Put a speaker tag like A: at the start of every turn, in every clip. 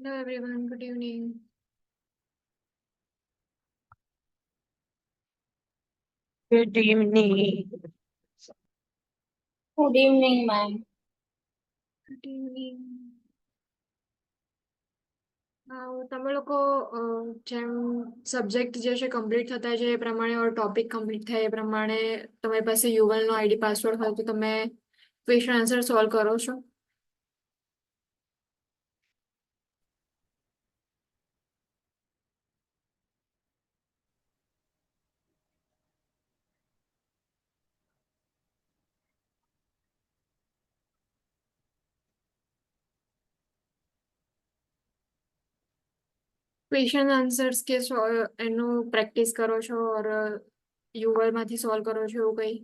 A: Hello everyone, good evening.
B: Good evening.
C: Good evening, ma'am.
A: Good evening. તમે લોકો જેમ subject જે છે કમ્પ્લીટ થતા જાય એ પ્રમાણે ઓર ટોપિક કમ્પ્લીટ થાય એ પ્રમાણે તમારી પાસે યુવલનો આઈડી પાસવર્ડ હોય તો તમે ક્વેશ્ચન આન્સર સોલ્વ કરો છો. ક્વેશ્ચન આન્સર્સ કે એનું પ્રેક્ટિસ કરો છો ઓર યુવલમાંથી સોલ્વ કરો છો એવું કંઈ?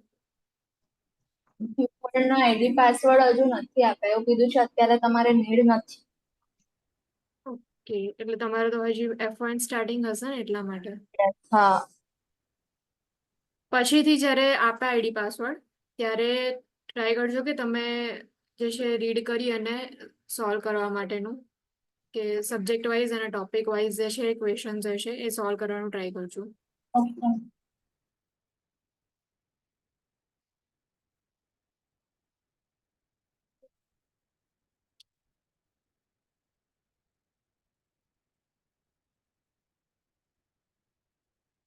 C: યુવલનો આઈડી પાસવર્ડ હજુ નથી આપ્યો. એવું કીધું છે અત્યારે તમારે નીડ નથી.
A: ઓકે, એટલે તમારે તો હજી F1 સ્ટાર્ટિંગ હશે ને એટલા માટે.
C: હા.
A: પછીથી જ્યારે આપે આઈડી પાસવર્ડ ત્યારે ટ્રાય કરજો કે તમે જે છે રીડ કરી અને સોલ્વ કરવા માટેનું કે સબ્જેક્ટ વાઇઝ અને ટોપિક વાઇઝ જે છે ક્વેશ્ચન્સ હશે એ સોલ્વ કરવાનું ટ્રાય કરજો.
C: ઓકે.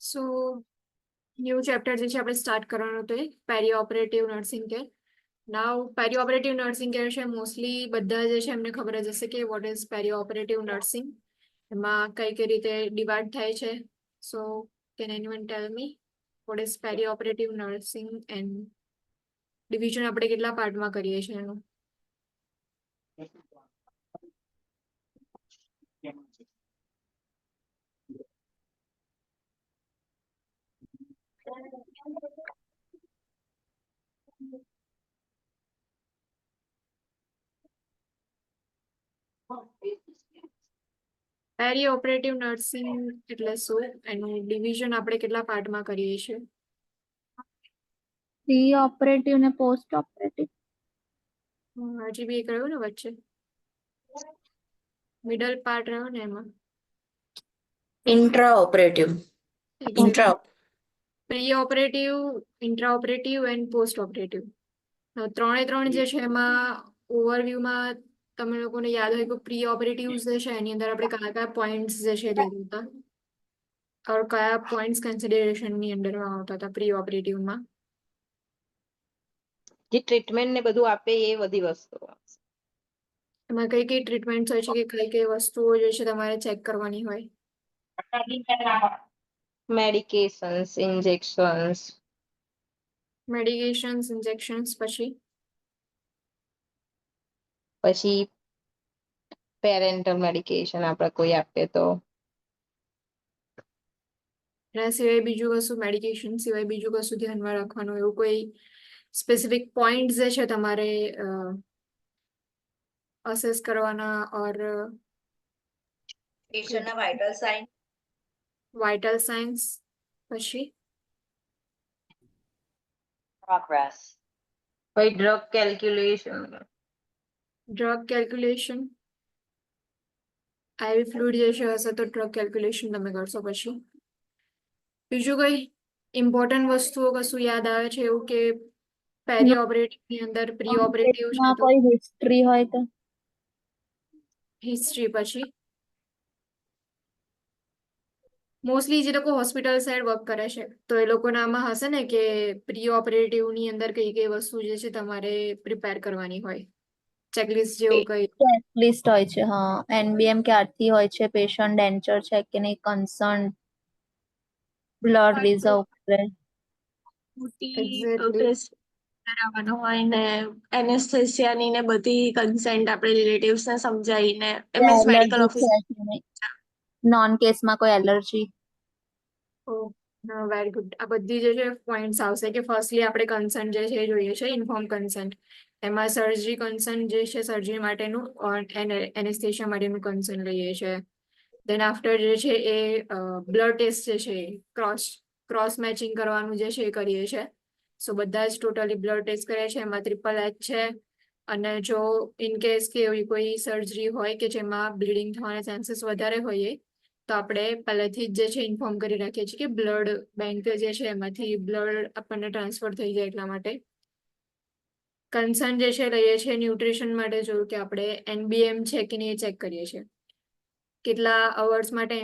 A: સો ન્યૂ ચેપ્ટર જે છે આપણે સ્ટાર્ટ કરવાનું હતું એ પેરી operative nursing care. Now peri operative nursing care છે મોસ્ટલી બધા જે છે એમને ખબર જ હશે કે what is peri operative nursing, એમાં કઈ કઈ રીતે ડિવાઈડ થાય છે. So can anyone tell me what is peri operative nursing and division આપણે કેટલા પાર્ટમાં કરીએ છીએ એનું? પેરી ઓપરેટિવ નર્સિંગ એટલે શું, એનું ડિવિઝન આપણે કેટલા પાર્ટમાં કરીએ છીએ?
C: પ્રી ઓપરેટિવ ને પોસ્ટ ઓપરેટિવ.
A: હજી બી એક રહ્યું ને વચ્ચે, મિડલ પાર્ટ રહ્યો ને એમાં.
B: Intraoperative. Intra.
A: Pre operative, intra operative and post operative. ત્રણે ત્રણ જે છે એમાં ઓવરવ્યુમાં તમે લોકોને યાદ હોય કે પ્રી ઓપરેટિવ જે છે એની અંદર આપણે કયા કયા પોઈન્ટ્સ જે છે લીધા હતા ઓર કયા પોઈન્ટ્સ કન્સિડરેશનની અંડરમાં આવતા હતા પ્રી ઓપરેટિવમાં?
B: જે ટ્રીટમેન્ટ ને બધું આપે એ બધી વસ્તુ.
A: એમાં કઈ કઈ ટ્રીટમેન્ટ હોય છે કે કઈ કઈ વસ્તુઓ જે છે તમારે ચેક કરવાની હોય?
B: મેડિકેશન્સ, ઇન્જેક્શન્સ,
A: મેડિકેશન્સ, ઇન્જેક્શન્સ,
B: પછી પેરેન્ટલ મેડિકેશન આપણે કોઈ આપે તો.
A: એના સિવાય બીજું કશું, મેડિકેશન સિવાય બીજું કશું ધ્યાનમાં રાખવાનું એવું કોઈ સ્પેસિફિક પોઈન્ટ જે છે તમારે અસેસ કરવાના ઓર
B: પેશન્ટના વાઇટલ સાઇન,
A: વાઇટલ સાઇન્સ, પછી
B: પ્રોગ્રેસ, પછી ડ્રગ કેલ્ક્યુલેશન,
A: ડ્રગ કેલ્ક્યુલેશન, આઈવી ફ્લુઇડ જે છે હશે તો ડ્રગ કેલ્ક્યુલેશન તમે કરશો. પછી બીજું કઈ ઇમ્પોર્ટન્ટ વસ્તુઓ કશું યાદ આવે છે એવું કે પેરી ઓપરેટિવ ની અંદર પ્રી ઓપરેટિવ છે તો
C: કોઈ હિસ્ટ્રી હોય તો
A: હિસ્ટ્રી. પછી મોસ્ટલી જે લોકો હોસ્પિટલ સાઈડ વર્ક કરે છે તો એ લોકોના આમાં હશે ને કે પ્રી ઓપરેટિવ ની અંદર કઈ કઈ વસ્તુ જે છે તમારે પ્રિપેર કરવાની હોય, ચેકલિસ્ટ જેવું કઈ?
C: ચેકલિસ્ટ હોય છે. હા, એનબીએમ ક્યારથી હોય છે, પેશન્ટ ડેન્ચર છે કે નહીં, કન્સર્ન, બ્લડ રિઝર્વ કરે,
D: કરાવવાનો હોય ને એનેસ્થેસિયાની ને બધી કન્સેન્ટ આપણે રિલેટિવ્સ ને સમજાવીને મીન્સ મેડિકલ ઓફિસ.
C: નોન કેસમાં કોઈ એલર્જી.
A: Very good. આ બધી જે છે પોઈન્ટ્સ આવશે કે ફર્સ્ટલી આપણે કન્સર્ન જે છે એ જોઈએ છે, ઇન્ફોર્મ કન્સર્ન. એમાં સર્જરી કન્સર્ન જે છે સર્જરી માટેનું એનેસ્થેશિયા માટેનું કન્સર્ન લઈએ છે. દેન આફ્ટર જે છે એ બ્લડ ટેસ્ટ જે છે ક્રોસ મેચિંગ કરવાનું જે છે એ કરીએ છીએ. સો બધા જ ટોટલી બ્લડ ટેસ્ટ કરે છે. એમાં HHH છે, અને જો ઇન કેસ કે એવી કોઈ સર્જરી હોય કે જેમાં બ્લીડિંગ થવાના ચાન્સીસ વધારે હોય તો આપણે પહેલેથી જ જે છે ઇન્ફોર્મ કરી રાખીએ છીએ કે બ્લડ બેંક જે છે એમાંથી બ્લડ આપણને ટ્રાન્સફર થઈ જાય એટલા માટે કન્સર્ન જે છે લઈએ છીએ ન્યુટ્રિશન માટે જોયું કે આપણે NBM છે કે નહીં એ ચેક કરીએ છીએ કેટલા અવર્સ માટે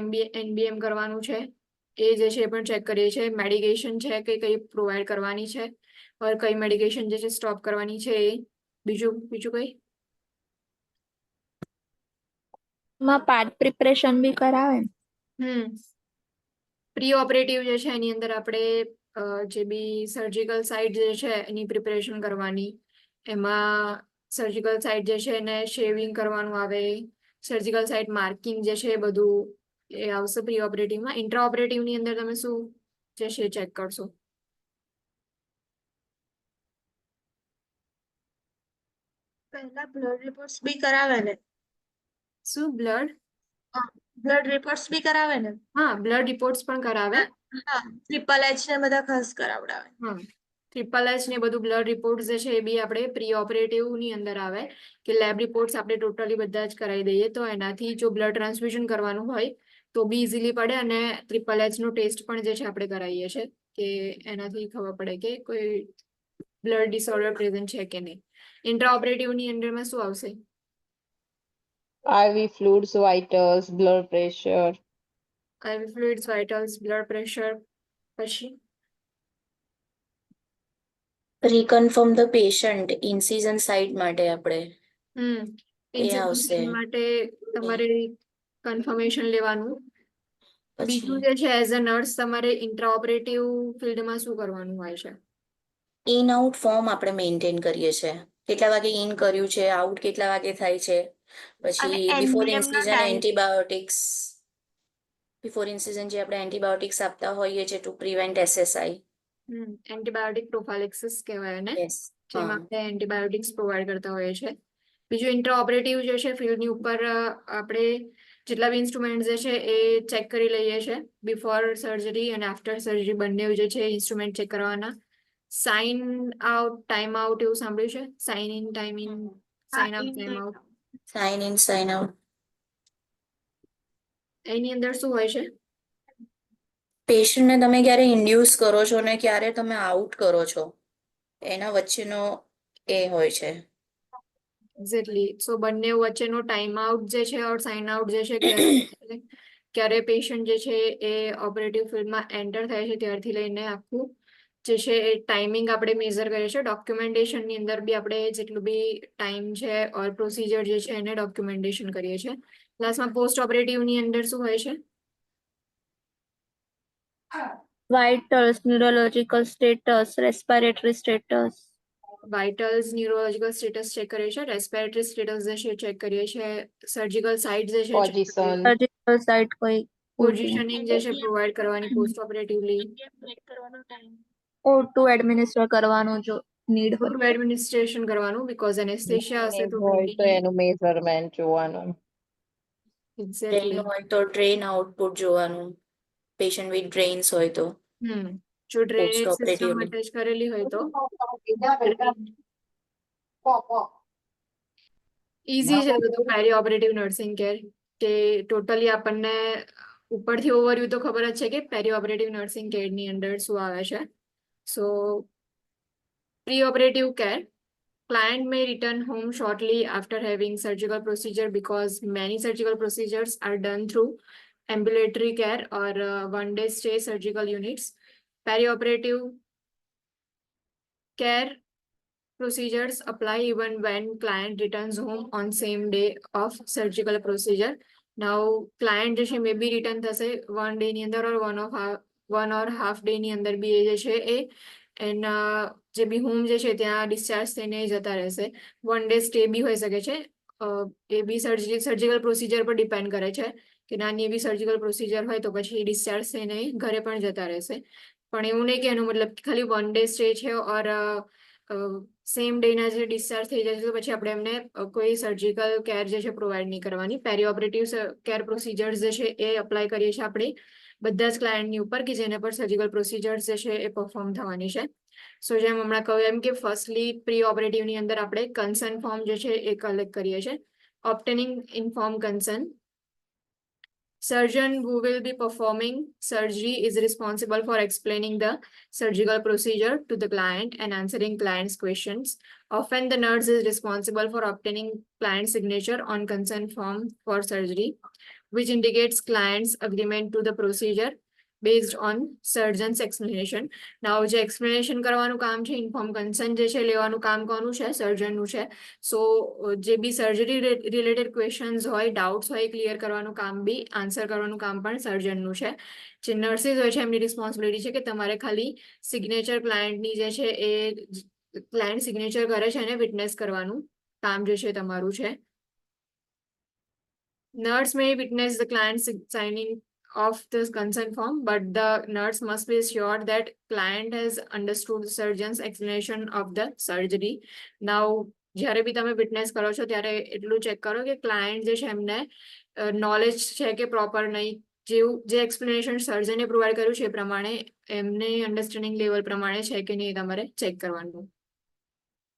A: NBM કરવાનું છે એ જે છે એ પણ ચેક કરીએ છીએ મેડિકેશન છે કે કઈ પ્રોવાઈડ કરવાની છે ઓર કઈ મેડિકેશન જે છે સ્ટોપ કરવાની છે એ બીજું કઈ
C: માં પાર્ટ પ્રિપરેશન બી કરાવે ને?
A: પ્રી ઓપરેટિવ જે છે એની અંદર આપણે જે બી સર્જિકલ સાઇટ જે છે એની પ્રિપરેશન કરવાની એમાં સર્જિકલ સાઇટ જે છે એને શેવિંગ કરવાનું આવે સર્જિકલ સાઇટ માર્કિંગ જે છે એ બધું એ આવશે પ્રી ઓપરેટિવમાં ઇન્ટ્રા ઓપરેટિવની અંદર તમે શું જે છે ચેક કરશો
D: પહેલા બ્લડ રિપોર્ટ્સ બી કરાવે ને?
A: શું
D: બ્લડ રિપોર્ટ્સ બી કરાવે ને?
A: હા બ્લડ રિપોર્ટ્સ પણ કરાવે
D: હા, TSS ને બધા ખાસ કરાવડાવે.
A: હા TSS ને બધું બ્લડ રિપોર્ટ જે છે એ બી આપણે પ્રી ઓપરેટિવ ની અંદર આવે કે લેબ રિપોર્ટ્સ આપણે ટોટલી બધા જ કરાવી દઈએ તો એનાથી જો બ્લડ ટ્રાન્સફ્યુઝન કરવાનું હોય તો બી ઇઝીલી પડે અને TSS નો ટેસ્ટ પણ જે છે આપણે કરાવીએ છીએ કે એનાથી ખબર પડે કે કોઈ બ્લડ ડિસઓર્ડર પ્રેઝન્ટ છે કે નહીં ઇન્ટ્રા ઓપરેટિવ ની અંડરમાં શું આવશે
B: IV fluids, vitals, blood pressure.
A: IV fluids vitals blood pressure પછી
E: reconfirm the patient incision site માટે આપણે આવશે.
A: ઇન્સિડન્ટ માટે તમારે કન્ફર્મેશન લેવાનું બીજું
E: પછી
A: જે છે એઝ અ નર્સ તમારે ઇન્ટ્રા ઓપરેટિવ ફિલ્ડમાં શું કરવાનું હોય છે
E: ઇન આઉટ ફોર્મ આપણે મેન્ટેન કરીએ છીએ કેટલા વાગે ઇન કર્યું છે આઉટ કેટલા વાગે થાય છે પછી
D: અને
E: બિફોર
D: NBM નો
E: ઇન્સિઝન
D: time.
E: એન્ટીબાયોટિક્સ બિફોર ઇન્સિઝન જે આપણે એન્ટીબાયોટિક્સ આપતા હોઈએ છીએ ટુ પ્રિવેન્ટ SSI.
A: એન્ટીબાયોટિક પ્રોફાઇલેક્સિસ કહેવાય એને
E: યસ
A: જેમાં આપણે એન્ટીબાયોટિક્સ પ્રોવાઈડ કરતા હોઈએ છીએ બીજું ઇન્ટ્રા ઓપરેટિવ જે છે ફિલ્ડની ઉપર આપણે જેટલા બી ઇન્સ્ટ્રુમેન્ટ જે છે એ ચેક કરી લઈએ છીએ બિફોર સર્જરી અને આફ્ટર સર્જરી બંને જે છે ઇન્સ્ટ્રુમેન્ટ ચેક કરવાના સાઇન આઉટ ટાઈમ આઉટ એવું સાંભળ્યું છે sign in time in sign out time out
E: sign in sign out
A: એની અંદર શું હોય છે
E: પેશન્ટને તમે ક્યારે ઇન્ડ્યુસ કરો છો ને ક્યારે તમે આઉટ કરો છો એના વચ્ચેનો એ હોય છે
A: એક્ઝેક્ટલી સો બંને વચ્ચેનો ટાઈમ આઉટ જે છે ઓર સાઇન આઉટ જે છે ક્યારે પેશન્ટ જે છે એ ઓપરેટિવ ફિલ્ડમાં એન્ટર થાય છે ત્યારથી લઈને આખું જે છે એ ટાઈમિંગ આપણે મેઝર કરીએ છીએ ડોક્યુમેન્ટેશનની અંદર બી આપણે જેટલું બી ટાઈમ છે ઓર પ્રોસિજર જે છે એને ડોક્યુમેન્ટેશન કરીએ છીએ લાસ્ટમાં પોસ્ટ ઓપરેટિવની અંદર શું હોય છે
C: vitals neurological status respiratory status
A: vitals neurological status check કરીએ છીએ રેસ્પિરેટરી સ્ટેટસ જે છે ચેક કરીએ છીએ સર્જિકલ સાઇટ જે છે
B: Position.
C: સર્જિકલ સાઇટ કોઈ
A: પોઝિશનિંગ જે છે પ્રોવાઈડ કરવાની પોસ્ટ ઓપરેટિવલી
D: બ્રેક કરવાનો ટાઈમ.
C: O2 એડમિનિસ્ટર કરવાનું જો નીડ હોય
A: એડમિનિસ્ટ્રેશન કરવાનું બીકોઝ એનેસ્થેશિયા હશે તો
B: હોય તો એનું મેઝરમેન્ટ જોવાનું.
E: ડ્રેન
A: એક્ઝેક્ટલી
E: હોય તો ડ્રેન આઉટપુટ જોવાનું પેશન્ટ વિથ ડ્રેન્સ હોય તો
A: જો ડ્રેનેજ સિસ્ટમ
E: Post-operatively.
A: અટેચ કરેલી હોય તો ઈઝી છે બધું પેરી ઓપરેટિવ નર્સિંગ કેર કે ટોટલી આપણને ઉપરથી ઓવરવ્યુ તો ખબર જ છે કે પેરી ઓપરેટિવ નર્સિંગ કેર ની અંદર શું આવે છે so pre operative care client may return home shortly after having surgical procedure because many surgical procedures are done through ambulatory care or one-day stay surgical units. Perioperative care procedures apply even when client returns home on same day of surgical procedure. Now, client જે છે મે બી return થશે 1 day ની અંદર or one or half day ની અંદર બી એ જે છે એ એના જે બી હોમ જે છે ત્યાં ડિસ્ચાર્જ થઈને જતા રહેશે 1 day સ્ટે બી હોઈ શકે છે એ બી સર્જિકલ પ્રોસિજર પર ડિપેન્ડ કરે છે કે નાની એવી સર્જિકલ પ્રોસિજર હોય તો પછી ડિસ્ચાર્જ થઈને ઘરે પણ જતા રહેશે પણ એવું નહીં કે એનો મતલબ ખાલી 1 day સ્ટે છે ઓર સેમ ડેના જે ડિસ્ચાર્જ થઈ જાય છે તો પછી આપણે એમને કોઈ સર્જિકલ કેર જે છે પ્રોવાઈડ નહીં કરવાની. પેરી ઓપરેટિવ કેર પ્રોસિજર્સ જે છે એ અપ્લાય કરીએ છીએ આપણે બધા જ ક્લાયન્ટની ઉપર કે જેના પર સર્જિકલ પ્રોસિજર્સ જે છે એ પરફોર્મ થવાની છે. સો જેમ હમણાં કહ્યું એમ કે ફર્સ્ટલી પ્રી ઓપરેટિવની અંદર આપણે કન્સર્ન ફોર્મ જે છે એ કલેક્ટ કરીએ છીએ. Obtaining inform concern. Surgeon who will be performing surgery is responsible for explaining the surgical procedure to the client and answering client's questions. Often the nurse is responsible for obtaining client signature on consent form for surgery, which indicates client's agreement to the procedure based on surgeon's explanation. Now જે explanation કરવાનું કામ છે inform consent જે છે લેવાનું કામ કોનું છે સર્જનનું છે. સો જે બી સર્જરી રિલેટેડ ક્વેશ્ચન્સ હોય ડાઉટ્સ હોય ક્લિયર કરવાનું કામ બી આન્સર કરવાનું કામ પણ સર્જનનું છે. જે નર્સિસ હોય છે એમની રિસ્પોન્સિબિલિટી છે કે તમારે ખાલી સિગ્નેચર ક્લાયન્ટની જે છે એ ક્લાયન્ટ સિગ્નેચર કરે છે એને વિટનેસ કરવાનું કામ જે છે તમારું છે. Nurse may witness the client signing of the consent form, but the nurse must be sure that client has understood the surgeon's explanation of the surgery. Now, જ્યારે બી તમે વિટનેસ કરો છો ત્યારે એટલું ચેક કરો કે ક્લાયન્ટ જે છે એમને નોલેજ છે કે પ્રોપર નહીં, જેવું જે એક્સપ્લેનેશન સર્જને પ્રોવાઈડ કર્યું છે એ પ્રમાણે એમને અન્ડરસ્ટેન્ડિંગ લેવલ પ્રમાણે છે કે નહીં તમારે ચેક કરવાનું.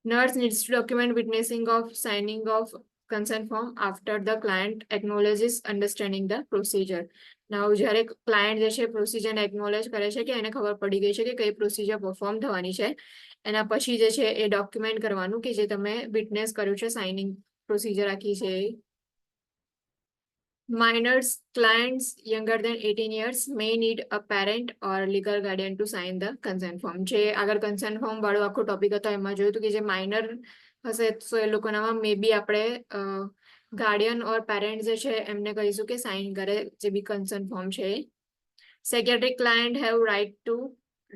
A: Nurse needs to document witnessing of signing of consent form after the client acknowledges understanding the procedure. Now જ્યારે ક્લાયન્ટ જે છે પ્રોસિજર એક્નોલેજ કરે છે કે એને ખબર પડી ગઈ છે કે કઈ પ્રોસિજર પરફોર્મ થવાની છે એના પછી જે છે એ ડોક્યુમેન્ટ કરવાનું કે જે તમે વિટનેસ કર્યું છે સાઇનિંગ પ્રોસિજર આખી છે. Minors clients younger than 18 years may need a parent or legal guardian to sign the consent form. જે આગળ consent form વાળો આખો ટોપિક હતો એમાં જોયું હતું કે જે માઇનર હશે તો એ લોકોનામાં મે બી આપણે ગાર્ડિયન ઓર પેરેન્ટ જે છે એમને કહીશું કે સાઇન કરે જે બી consent form છે. Psychiatric client have right to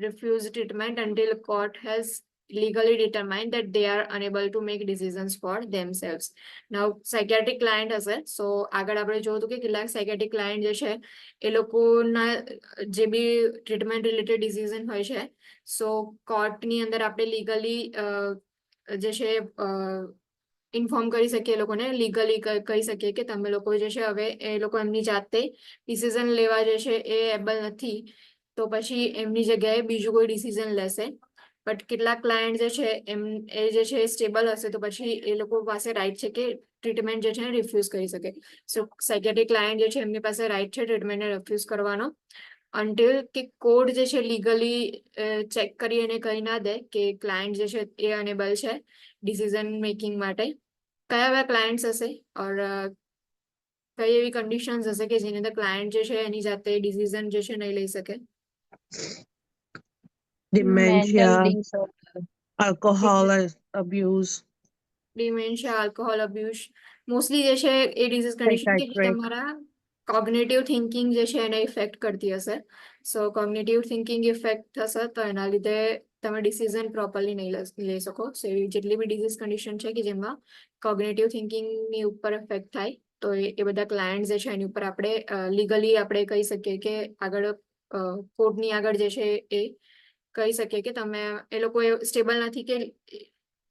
A: refuse treatment until court has legally determined that they are unable to make decisions for themselves. Now psychiatric client હશે સો આગળ આપણે જોયું હતું કે કેટલાક psychiatric client જે છે એ લોકોના જે બી ટ્રીટમેન્ટ રિલેટેડ ડિસિઝન હોય છે સો કોર્ટની અંદર આપણે લીગલી જે છે ઇન્ફોર્મ કરી શકીએ એ લોકોને લીગલી કહી શકીએ કે તમે લોકો જે છે હવે એ લોકો એમની જાતે ડિસિઝન લેવા જે છે એ એબલ નથી તો પછી એમની જગ્યાએ બીજું કોઈ ડિસિઝન લેશે. બટ કેટલાક ક્લાયન્ટ જે છે એમ એ જે છે સ્ટેબલ હશે તો પછી એ લોકો પાસે રાઈટ છે કે ટ્રીટમેન્ટ જે છે રિફ્યુઝ કરી શકે. સો સાયકેટ્રિક ક્લાયન્ટ જે છે એમની પાસે રાઈટ છે ટ્રીટમેન્ટને રિફ્યુઝ કરવાનો અન્ટિલ કે કોર્ટ જે છે લીગલી ચેક કરી અને કહી ના દે કે ક્લાયન્ટ જે છે એ અનેબલ છે ડિસિઝન મેકિંગ માટે. કયા કયા ક્લાયન્ટ્સ હશે ઓર કઈ એવી કન્ડિશન્સ હશે કે જેની અંદર ક્લાયન્ટ જે છે એની જાતે ડિસિઝન જે છે નહીં લઈ શકે.
B: Mental
F: dementia,
B: disorder.
F: alcohol abuse,
A: dementia alcohol abuse mostly જે છે એ ડિઝીઝ કન્ડિશન કે જે
F: Psychiatric.
A: તમારા કોગ્નેટિવ થિંકિંગ જે છે એને ઇફેક્ટ કરતી હશે. સો કોગ્નેટિવ થિંકિંગ ઇફેક્ટ થશે તો એના લીધે તમે ડિસિઝન પ્રોપરલી નહીં લઈ શકો. સો એવી જેટલી બી ડિઝીઝ કન્ડિશન છે કે જેમાં કોગ્નેટિવ થિંકિંગની ઉપર ઇફેક્ટ થાય તો એ બધા ક્લાયન્ટ જે છે એની ઉપર આપણે લીગલી આપણે કહી શકીએ કે આગળ કોર્ટની આગળ જે છે એ કહી શકીએ કે તમે એ લોકો સ્ટેબલ નથી કે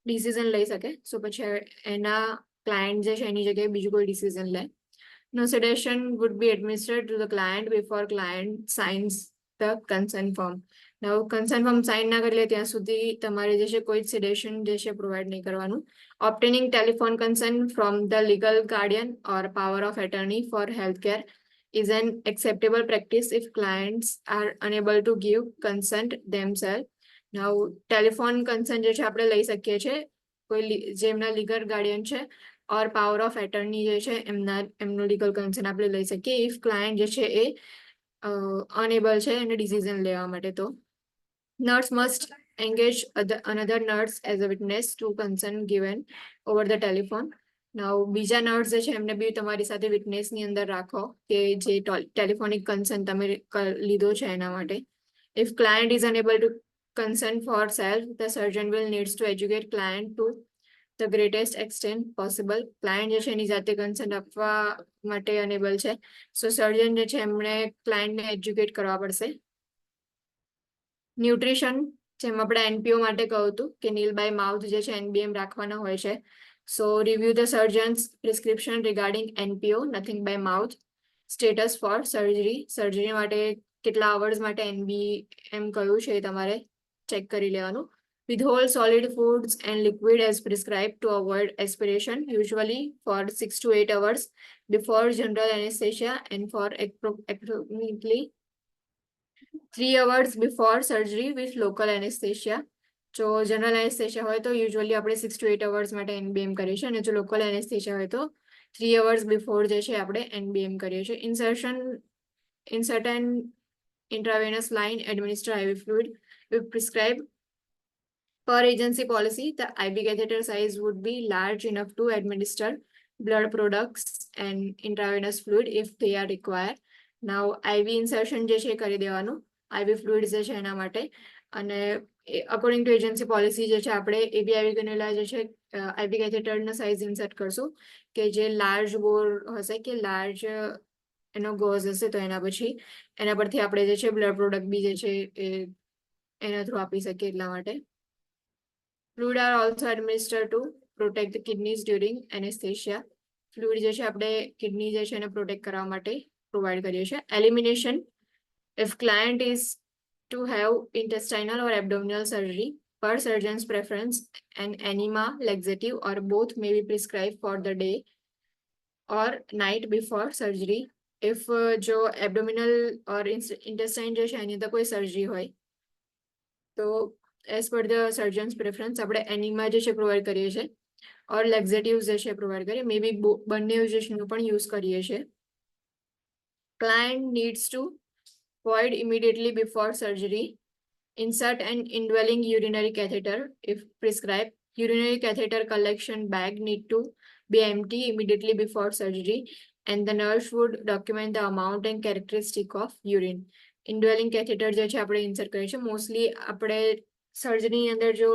A: ડિસિઝન લઈ શકે સો પછી એના ક્લાયન્ટ જે છે એની જગ્યાએ બીજું કોઈ ડિસિઝન લે. No sedation would be administered to the client before client signs the consent form. Now consent form sign ના કરી લે ત્યાં સુધી તમારે જે છે કોઈ sedation જે છે પ્રોવાઈડ નહીં કરવાનું. Obtaining telephone consent from the legal guardian or power of attorney for healthcare is an acceptable practice if clients are unable to give consent themselves. Now telephone consent જે છે આપણે લઈ શકીએ છીએ કોઈ જેમના લીગલ ગાર્ડિયન છે ઓર પાવર ઓફ એટર્ની જે છે એમનો લીગલ કન્સર્ન આપણે લઈ શકીએ ઇફ ક્લાયન્ટ જે છે એ અનેબલ છે એને ડિસિઝન લેવા માટે. તો nurse must engage another nurse as a witness to consent given over the telephone. Now બીજા નર્સ જે છે એમને બી તમારી સાથે વિટનેસની અંદર રાખો કે જે ટેલિફોનિક કન્સર્ન તમે લીધો છે એના માટે. If client is unable to consent for self, the surgeon will needs to educate client to the greatest extent possible. Client જે છે એની જાતે કન્સર્ન આપવા માટે અનેબલ છે સો સર્જન જે છે એમણે ક્લાયન્ટને એજ્યુકેટ કરવા પડશે. ન્યુટ્રિશન જેમ આપણે એનપીઓ માટે કહ્યું હતું કે નીલ બાય માઉથ જે છે એનબીએમ રાખવાના હોય છે. So review the surgeon's prescription regarding NPO nothing by mouth. Status for surgery માટે કેટલા અવર્સ માટે એનબીએમ કયું છે એ તમારે ચેક કરી લેવાનું. Withhold solid foods and liquid as prescribed to avoid aspiration, usually for 6 to 8 hours before general anesthesia and for approximately 3 hours before surgery with local anesthesia. જો general anaesthesia હોય તો યુઝ્યુઅલી આપણે 6 to 8 hours માટે એનબીએમ કરીએ છીએ અને જો local anaesthesia હોય તો 3 hours before જે છે આપણે એનબીએમ કરીએ છીએ. Insert an intravenous line, administer IV fluid. We prescribe per agency policy, the IV catheter size would be large enough to administer blood products and intravenous fluid if they are required. Now, IV insertion જે છે કરી દેવાનું IV fluid જે છે એના માટે. અને according to agency policy જે છે આપણે ABIV કેન્યુલા જે છે IV કેથેટરનો સાઇઝ ઇન્સર્ટ કરશું કે જે લાર્જ બોર હશે કે લાર્જ એનો ગોઝ હશે તો એના પછી એના પરથી આપણે જે છે બ્લડ પ્રોડક્ટ બી જે છે એના થ્રુ આપી શકીએ એટલા માટે. Fluid are also administered to protect the kidneys during anesthesia. Fluid જે છે આપણે કિડની જે છે એને પ્રોટેક્ટ કરવા માટે પ્રોવાઈડ કરીએ છીએ. Elimination, if client is to have intestinal or abdominal surgery, per surgeon's preference, an enema, laxative or both may be prescribed for the day or night before surgery. If જો abdominal or intestine જે છે એની અંદર કોઈ surgery હોય તો as per the surgeon's preference આપણે enema જે છે પ્રોવાઈડ કરીએ છીએ ઓર લેક્ઝેટિવ્સ જે છે પ્રોવાઈડ કરીએ મે બી બંને જે છે પણ યુઝ કરીએ છીએ. Client needs to void immediately before surgery. Insert an indwelling urinary catheter if prescribed. Urinary catheter collection bag need to be empty immediately before surgery and the nurse would document the amount and characteristic of urine. Indwelling catheter જે છે આપણે insert કરીએ છીએ mostly આપણે સર્જરીની અંદર જો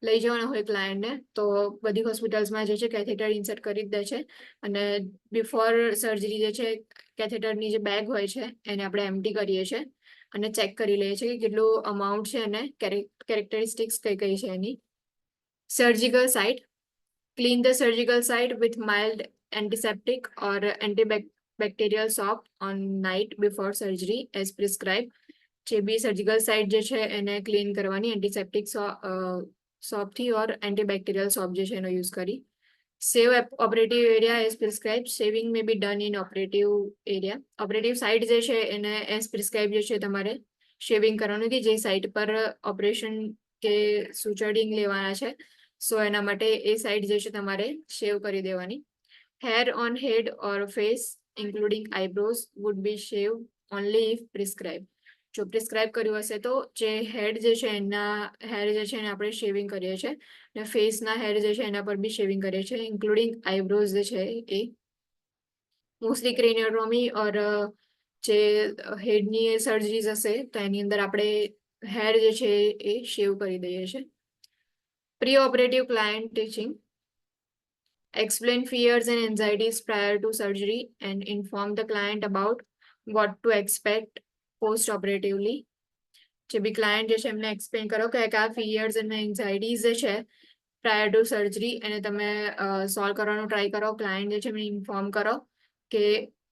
A: લઈ જવાના હોય ક્લાયન્ટને તો બધી હોસ્પિટલ્સમાં જે છે કેથેટર ઇન્સર્ટ કરી જ દે છે અને બિફોર સર્જરી જે છે કેથેટરની જે બેગ હોય છે એને આપણે એમ્પ્ટી કરીએ છીએ અને ચેક કરી લઈએ છીએ કે કેટલું અમાઉન્ટ છે અને કેરેક્ટરિસ્ટિક્સ કઈ કઈ છે એની. Surgical site, clean the surgical site with mild antiseptic or antibacterial soap on night before surgery as prescribed. જે બી સર્જિકલ સાઇટ જે છે એને ક્લીન કરવાની એન્ટીસેપ્ટિક સોપથી ઓર એન્ટીબેક્ટેરિયલ સોપ જે છે એનો યુઝ કરી. Shave operative area as prescribe. Shaving may be done in operative area. Operative site જે છે એને એઝ પ્રિસ્ક્રાઇબ જે છે તમારે શેવિંગ કરવાનું કે જે સાઇટ પર ઓપરેશન કે સુચડિંગ લેવાના છે સો એના માટે એ સાઇટ જે છે તમારે શેવ કરી દેવાની. Hair on head or face including eyebrows would be shaved only if prescribed. જો પ્રિસ્ક્રાઇબ કર્યું હશે તો જે હેડ જે છે એના હેર જે છે એને આપણે શેવિંગ કરીએ છીએ અને ફેસના હેર જે છે એના પર બી શેવિંગ કરીએ છીએ ઇન્ક્લુડિંગ આઈબ્રોઝ જે છે એ. મોસ્ટલી ક્રેનિયોટોમી ઓર જે હેડની સર્જરીઝ હશે તો એની અંદર આપણે હેર જે છે એ શેવ કરી દઈએ છીએ. Pre operative client teaching. Explain fears and anxieties prior to surgery and inform the client about what to expect post-operatively. જે બી ક્લાયન્ટ જે છે એમને એક્સપ્લેન કરો કે આ ફિયર્સ અને એન્ઝાઇટીઝ જે છે પ્રાયર ટુ સર્જરી એને તમે સોલ્વ કરવાનો ટ્રાય કરો. ક્લાયન્ટ જે છે એમને ઇન્ફોર્મ કરો કે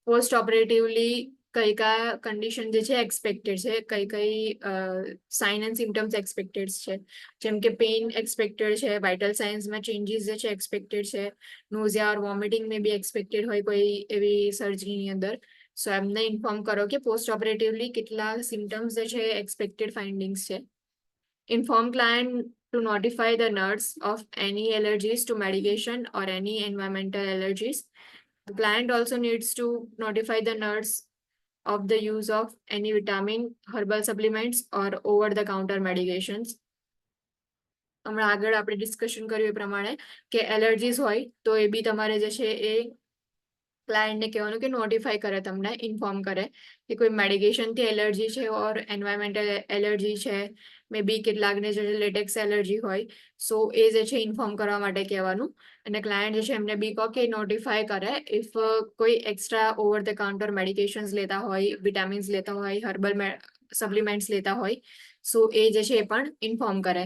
A: પોસ્ટ ઓપરેટિવલી કઈ કયા કન્ડિશન જે છે એક્સપેક્ટેડ છે કઈ કઈ સાઇન એન્ડ સિમ્ટમ્સ એક્સપેક્ટેડ છે જેમ કે પેઇન એક્સપેક્ટેડ છે વાઇટલ સાઇન્સમાં ચેન્જીસ જે છે એક્સપેક્ટેડ છે નોઝિયા ઓર વોમિટિંગ મે બી એક્સપેક્ટેડ હોય કોઈ એવી સર્જરીની અંદર સો એમને ઇન્ફોર્મ કરો કે પોસ્ટ ઓપરેટિવલી કેટલા સિમ્ટમ્સ જે છે એક્સપેક્ટેડ ફાઇન્ડિંગ્સ છે. Inform client to notify the nurse of any allergies to medication or any environmental allergies. The client also needs to notify the nurse of the use of any vitamin, herbal supplements or over-the-counter medications. હમણાં આગળ આપણે discussion કર્યું એ પ્રમાણે કે એલર્જીસ હોય તો એ બી તમારે જે છે એ ક્લાયન્ટને કહેવાનું કે નોટિફાઈ કરે તમને ઇન્ફોર્મ કરે કે કોઈ મેડિકેશનથી એલર્જી છે ઓર એન્વાયરમેન્ટલ એલર્જી છે મે બી કેટલાકને જે લેટેક્સ એલર્જી હોય સો એ જે છે ઇન્ફોર્મ કરવા માટે કહેવાનું અને ક્લાયન્ટ જે છે એમને બી કહો કે નોટિફાઈ કરે ઇફ કોઈ extra over the counter medications લેતા હોય વિટામિન્સ લેતા હોય હર્બલ સપ્લિમેન્ટ્સ લેતા હોય સો એ જે છે એ પણ ઇન્ફોર્મ કરે.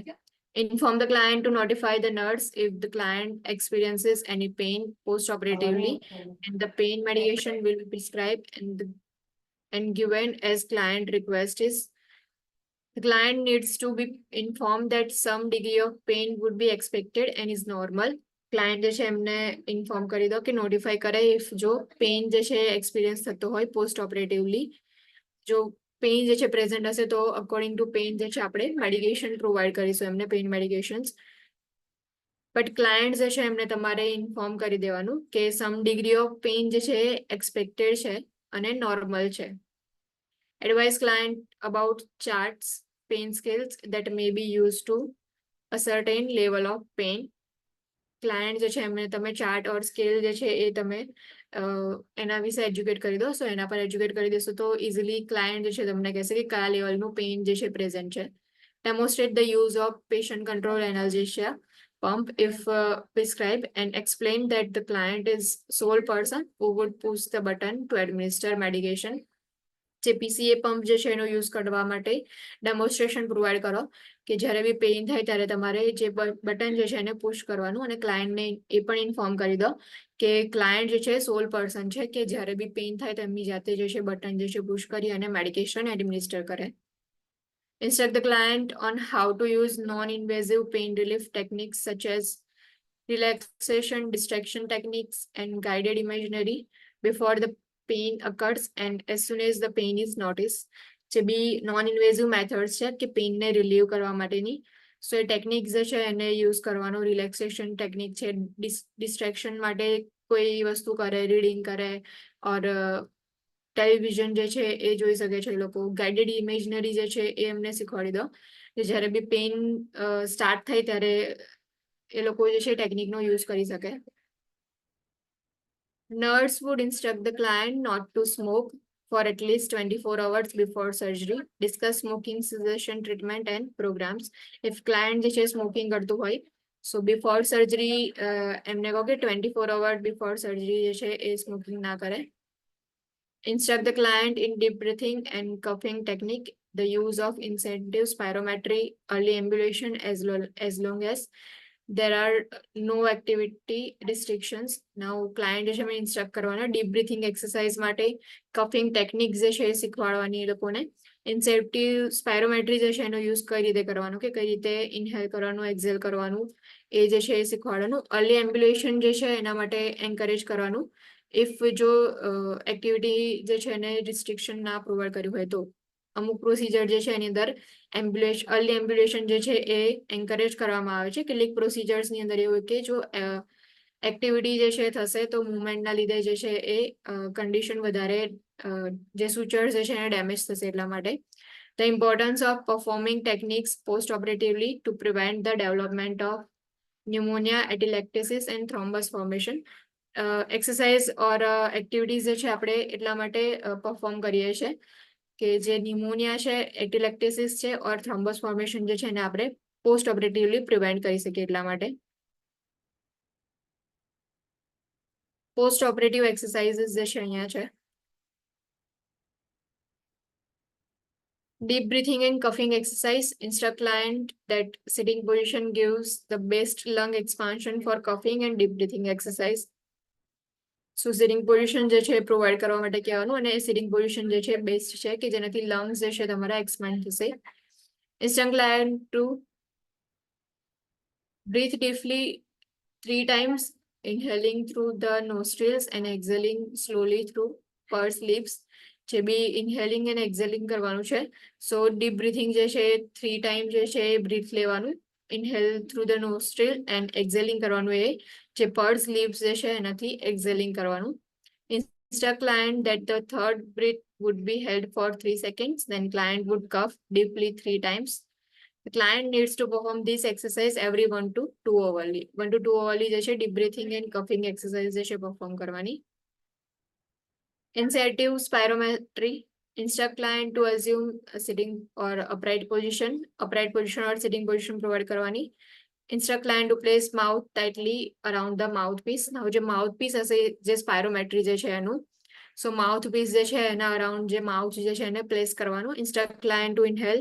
A: Inform the client to notify the nurse if the client experiences any pain post-operatively, and the pain medication will be prescribed and given as client request is. The client needs to be informed that some degree of pain would be expected and is normal. Client જે છે એમને inform કરી દો કે notify કરે if જો pain જે છે એક્સપિરિયન્સ થતો હોય પોસ્ટ ઓપરેટિવલી. જો પેઇન જે છે પ્રેઝન્ટ હશે તો અકોર્ડિંગ ટુ પેઇન જે છે આપણે મેડિકેશન પ્રોવાઈડ કરીશું એમને પેઇન મેડિકેશન્સ. બટ ક્લાયન્ટ જે છે એમને તમારે ઇન્ફોર્મ કરી દેવાનું કે સમ ડિગ્રી ઓફ પેઇન જે છે એક્સપેક્ટેડ છે અને નોર્મલ છે. Advise client about charts, pain scales that may be used to ascertain level of pain. Client જે છે એમને તમે ચાર્ટ ઓર સ્કેલ જે છે એ તમે એના વિશે એજ્યુકેટ કરી દો. સો એના પર એજ્યુકેટ કરી દેશો તો ઇઝીલી ક્લાયન્ટ જે છે તમને કહેશે કે કયા લેવલનું પેઇન જે છે પ્રેઝન્ટ છે. Demonstrate the use of patient control analgesia pump if prescribed and explain that the client is sole person who would push the button to administer medication. જે PCA પંપ જે છે એનો યુઝ કરવા માટે demonstration provide કરો કે જ્યારે બી pain થાય ત્યારે તમારે જે બટન જે છે એને પુશ કરવાનું અને ક્લાયન્ટને એ પણ ઇન્ફોર્મ કરી દો કે ક્લાયન્ટ જે છે સોલ પર્સન છે કે જ્યારે બી પેઇન થાય તો એમની જાતે જે છે બટન જે છે પુશ કરી અને મેડિકેશન એડમિનિસ્ટર કરે. Instruct the client on how to use non-invasive pain relief techniques such as relaxation, distraction techniques, and guided imaginary before the pain occurs and as soon as the pain is noticed. જે બી non invasive methods છે કે પેઇનને relieve કરવા માટેની. સો એ technique જે છે એને use કરવાનો. Relaxation technique છે, ડિસ્ટ્રેક્શન માટે કોઈ વસ્તુ કરે, રીડિંગ કરે ઓર ટેલિવિઝન જે છે એ જોઈ શકે છે એ લોકો. ગાઈડેડ ઇમેજનરી જે છે એ એમને શીખવાડી દો કે જ્યારે બી પેઇન સ્ટાર્ટ થાય ત્યારે એ લોકો જે છે ટેકનિકનો યુઝ કરી શકે. Nurse would instruct the client not to smoke for at least 24 hours before surgery. Discuss smoking cessation treatment and programs. If client જે છે સ્મોકિંગ કરતું હોય so before surgery એમને કહો કે 24 hours before surgery જે છે એ સ્મોકિંગ ના કરે. Instruct the client in deep breathing and coughing technique, the use of incentive spirometry, early ambulation as long as there are no activity restrictions. Now client જે છે મેં ઇન્સ્ટ્રક્ટ કરવાના deep breathing exercise માટે, coughing technique જે છે એ શીખવાડવાની એ લોકોને. ઇન્સેપ્ટિવ સ્પાયરોમેટ્રી જે છે એનો યુઝ કઈ રીતે કરવાનો કે કઈ રીતે ઇન્હેલ કરવાનું, એક્ઝેલ કરવાનું એ જે છે એ શીખવાડવાનું. અર્લી એમ્બ્યુલેશન જે છે એના માટે એન્કરેજ કરવાનું. ઇફ જો એક્ટિવિટી જે છે એને રિસ્ટ્રિક્શન ના પ્રોવાઈડ કર્યું હોય તો અમુક પ્રોસિજર જે છે એની અંદર અર્લી એમ્બ્યુલેશન જે છે એ એન્કરેજ કરવામાં આવે છે. કેટલીક પ્રોસિજર્સની અંદર એવું કે જો એક્ટિવિટી જે છે થશે તો મુવમેન્ટના લીધે જે છે એ કન્ડિશન વધારે જે સુચર્સ જે છે એને ડેમેજ થશે એટલા માટે. The importance of performing techniques post-operatively to prevent the development of pneumonia, atelectasis and thrombus formation. Exercise or activities જે છે આપણે એટલા માટે પરફોર્મ કરીએ છીએ કે જે ન્યુમોનિયા છે, એટિલેક્ટેસિસ છે ઓર થ્રોમ્બસ ફોર્મેશન જે છે એને આપણે પોસ્ટ ઓપરેટિવલી પ્રિવેન્ટ કરી શકીએ એટલા માટે. પોસ્ટ ઓપરેટિવ એક્સરસાઇઝીસ જે છે અહીંયા છે. Deep breathing and coughing exercise. Instruct client that sitting position gives the best lung expansion for coughing and deep breathing exercise. So sitting position જે છે પ્રોવાઈડ કરવા માટે કહેવાનું અને સિટિંગ પોઝિશન જે છે બેસ્ટ છે કે જેનાથી લંગ્સ જે છે તમારા એક્સપાન્ડ થશે. Instruct client to breathe deeply 3 times, inhaling through the nostrils and exhaling slowly through pursed lips. જે બી ઇન્હેલિંગ અને એક્ઝેલિંગ કરવાનું છે. સો ડીપ બ્રીથિંગ જે છે 3 ટાઈમ જે છે એ બ્રીથ લેવાનું, ઇન્હેલ થ્રુ ધ નોસ્ટ્રિલ એન્ડ એક્ઝેલિંગ કરવાનું એ જે પર્સ લીવ્સ જે છે એનાથી એક્ઝેલિંગ કરવાનું. Instruct client that the third breath would be held for 3 seconds, then client would cough deeply 3 times. The client needs to perform this exercise every 1 to 2 hourly. 1 to 2 hourly જે છે deep breathing and coughing exercise જે છે perform કરવાની. Incentive spirometry. Instruct client to assume a sitting or upright position or sitting position provide કરવાની. Instruct client to place mouth tightly around the mouthpiece. Now જે mouthpiece હશે જે spirometry જે છે એનું સો માઉથ પીસ જે છે એના અરાઉન્ડ જે માઉથ જે છે એને પ્લેસ કરવાનું. Instruct client to inhale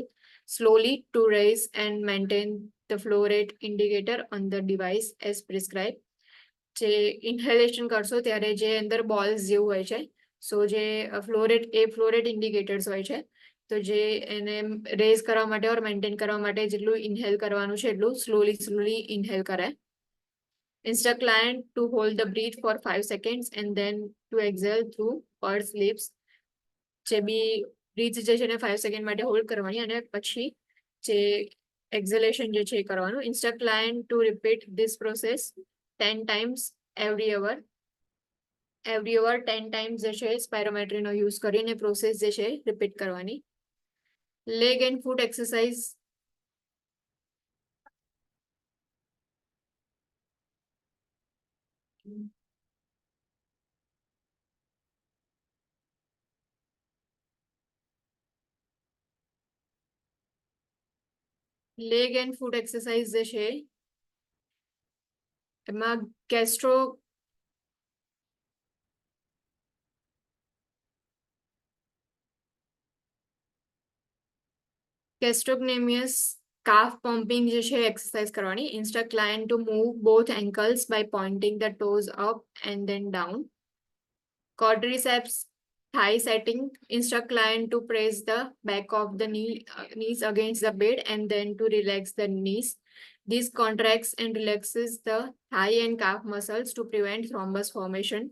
A: slowly to raise and maintain the flow rate indicator on the device as prescribed. જે ઇન્હેલેશન કરશો ત્યારે જે અંદર બોલ્સ જેવું હોય છે, સો જે ફ્લો રેટ ઇન્ડિકેટર્સ હોય છે, તો જે એને રેઝ કરવા માટે ઓર મેન્ટેન કરવા માટે જેટલું ઇન્હેલ કરવાનું છે એટલું સ્લોલી ઇન્હેલ કરે. Instruct client to hold the breath for 5 seconds and then to exhale through pursed lips. જે બી બ્રીથ જે છે એને 5 સેકન્ડ માટે હોલ્ડ કરવાની અને પછી જે એક્ઝેલેશન જે છે એ કરવાનું. Instruct client to repeat this process 10 times every hour 10 times જે છે સ્પાયરોમેટ્રીનો યુઝ કરીને પ્રોસેસ જે છે રિપીટ કરવાની. Leg and foot exercise leg and foot exercise જે છે એમાં gastrocnemius calf pumping જે છે એક્સરસાઇઝ કરવાની. Instruct client to move both ankles by pointing the toes up and then down. quadriceps thigh setting. Instruct client to press the back of the knees against the bed and then to relax the knees. This contracts and relaxes the thigh and calf muscles to prevent thrombus formation.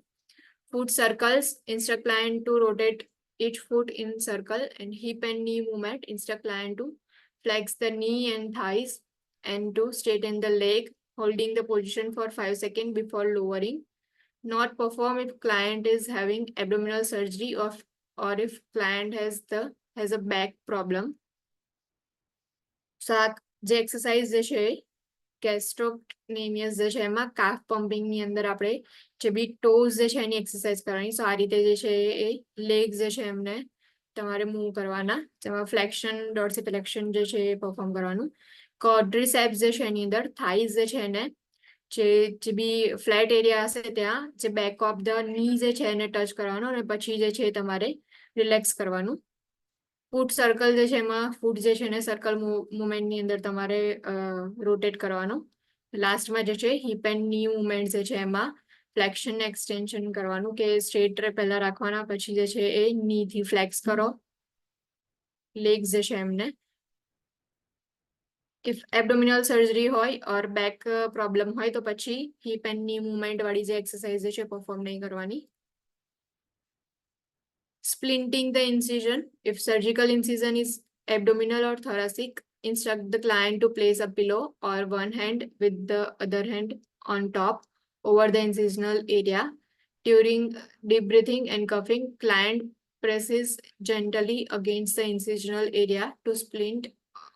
A: Foot circles. Instruct client to rotate each foot in circle and hip and knee movement. Instruct client to flex the knee and thighs and to straighten the leg, holding the position for 5 seconds before lowering. Not perform if client is having abdominal surgery or if client has a back problem. So જે exercise જે છે gastrocnemius જે છે એમાં calf pumping ની અંદર આપણે જે બી ટોઝ જે છે એની એક્સરસાઇઝ કરવાની. સો આ રીતે જે છે એ લેગ્સ જે છે એમને તમારે મૂવ કરવાના, જેમાં ફ્લેક્શન ડોર્સિફ્લેક્શન જે છે એ પરફોર્મ કરવાનું. quadriceps જે છે એની અંદર થાઇઝ જે છે એને જે બી ફ્લેટ એરિયા હશે ત્યાં જે બેક ઓફ ધ ની જે છે એને ટચ કરવાનો અને પછી જે છે તમારે રિલેક્સ કરવાનું. ફૂટ સર્કલ જે છે એમાં ફૂટ જે છે એને સર્કલ મુવમેન્ટની અંદર તમારે રોટેટ કરવાનો. લાસ્ટમાં જે છે હિપ એન્ડ ની મુવમેન્ટ જે છે એમાં ફ્લેક્શન એક્સટેન્શન કરવાનું કે સ્ટ્રેટ પહેલા રાખવાના, પછી જે છે એ ની થી ફ્લેક્સ કરો લેગ્સ જે છે એમને. ઇફ એબડોમિનલ સર્જરી હોય ઓર બેક પ્રોબ્લેમ હોય તો પછી હિપ એન્ડ ની મુવમેન્ટ વાળી જે એક્સરસાઇઝ છે પરફોર્મ નહીં કરવાની. Splinting the incision. If surgical incision is abdominal or thoracic, instruct the client to place a pillow or one hand with the other hand on top over the incisional area. During deep breathing and coughing, client presses gently against the incisional area to splint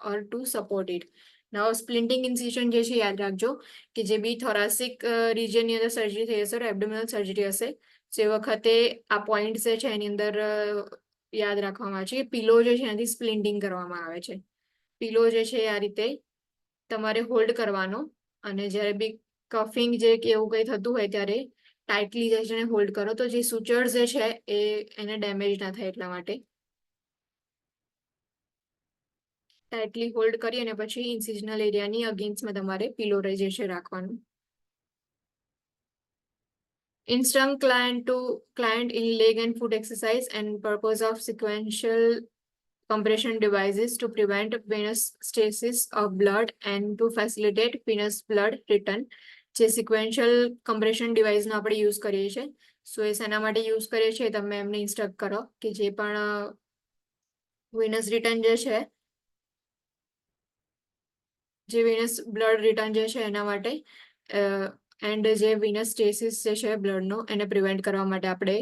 A: or to support it. Now splinting incision જે છે યાદ રાખજો કે જે બી thoracic region ની અંદર surgery થઈ હશે એબડોમિનલ સર્જરી હશે જે વખતે આ પોઈન્ટ જે છે એની અંદર યાદ રાખવામાં આવે છે કે પિલો જે છે એનાથી સ્પ્લિન્ટિંગ કરવામાં આવે છે. પિલો જે છે આ રીતે તમારે હોલ્ડ કરવાનો અને જ્યારે બી કફિંગ જે કે એવું કંઈ થતું હોય ત્યારે ટાઇટલી જે છે હોલ્ડ કરો તો જે સુચર્સ જે છે એને ડેમેજ ના થાય એટલા માટે ટાઇટલી હોલ્ડ કરી અને પછી ઇન્સિઝનલ એરિયાની અગેન્સ્ટમાં તમારે પિલો જે છે રાખવાનું. Instruct client in leg and foot exercise and purpose of sequential compression devices to prevent venous stasis of blood and to facilitate venous blood return. જે sequential compression device નો આપણે યુઝ કરીએ છીએ. સો એ શેના માટે યુઝ કરીએ છીએ તમે એમને ઇન્સ્ટ્રક્ટ કરો કે જે પણ venous return જે છે જે venous blood return જે છે એના માટે એન્ડ જે venous stasis જે છે બ્લડનો એને પ્રિવેન્ટ કરવા માટે આપણે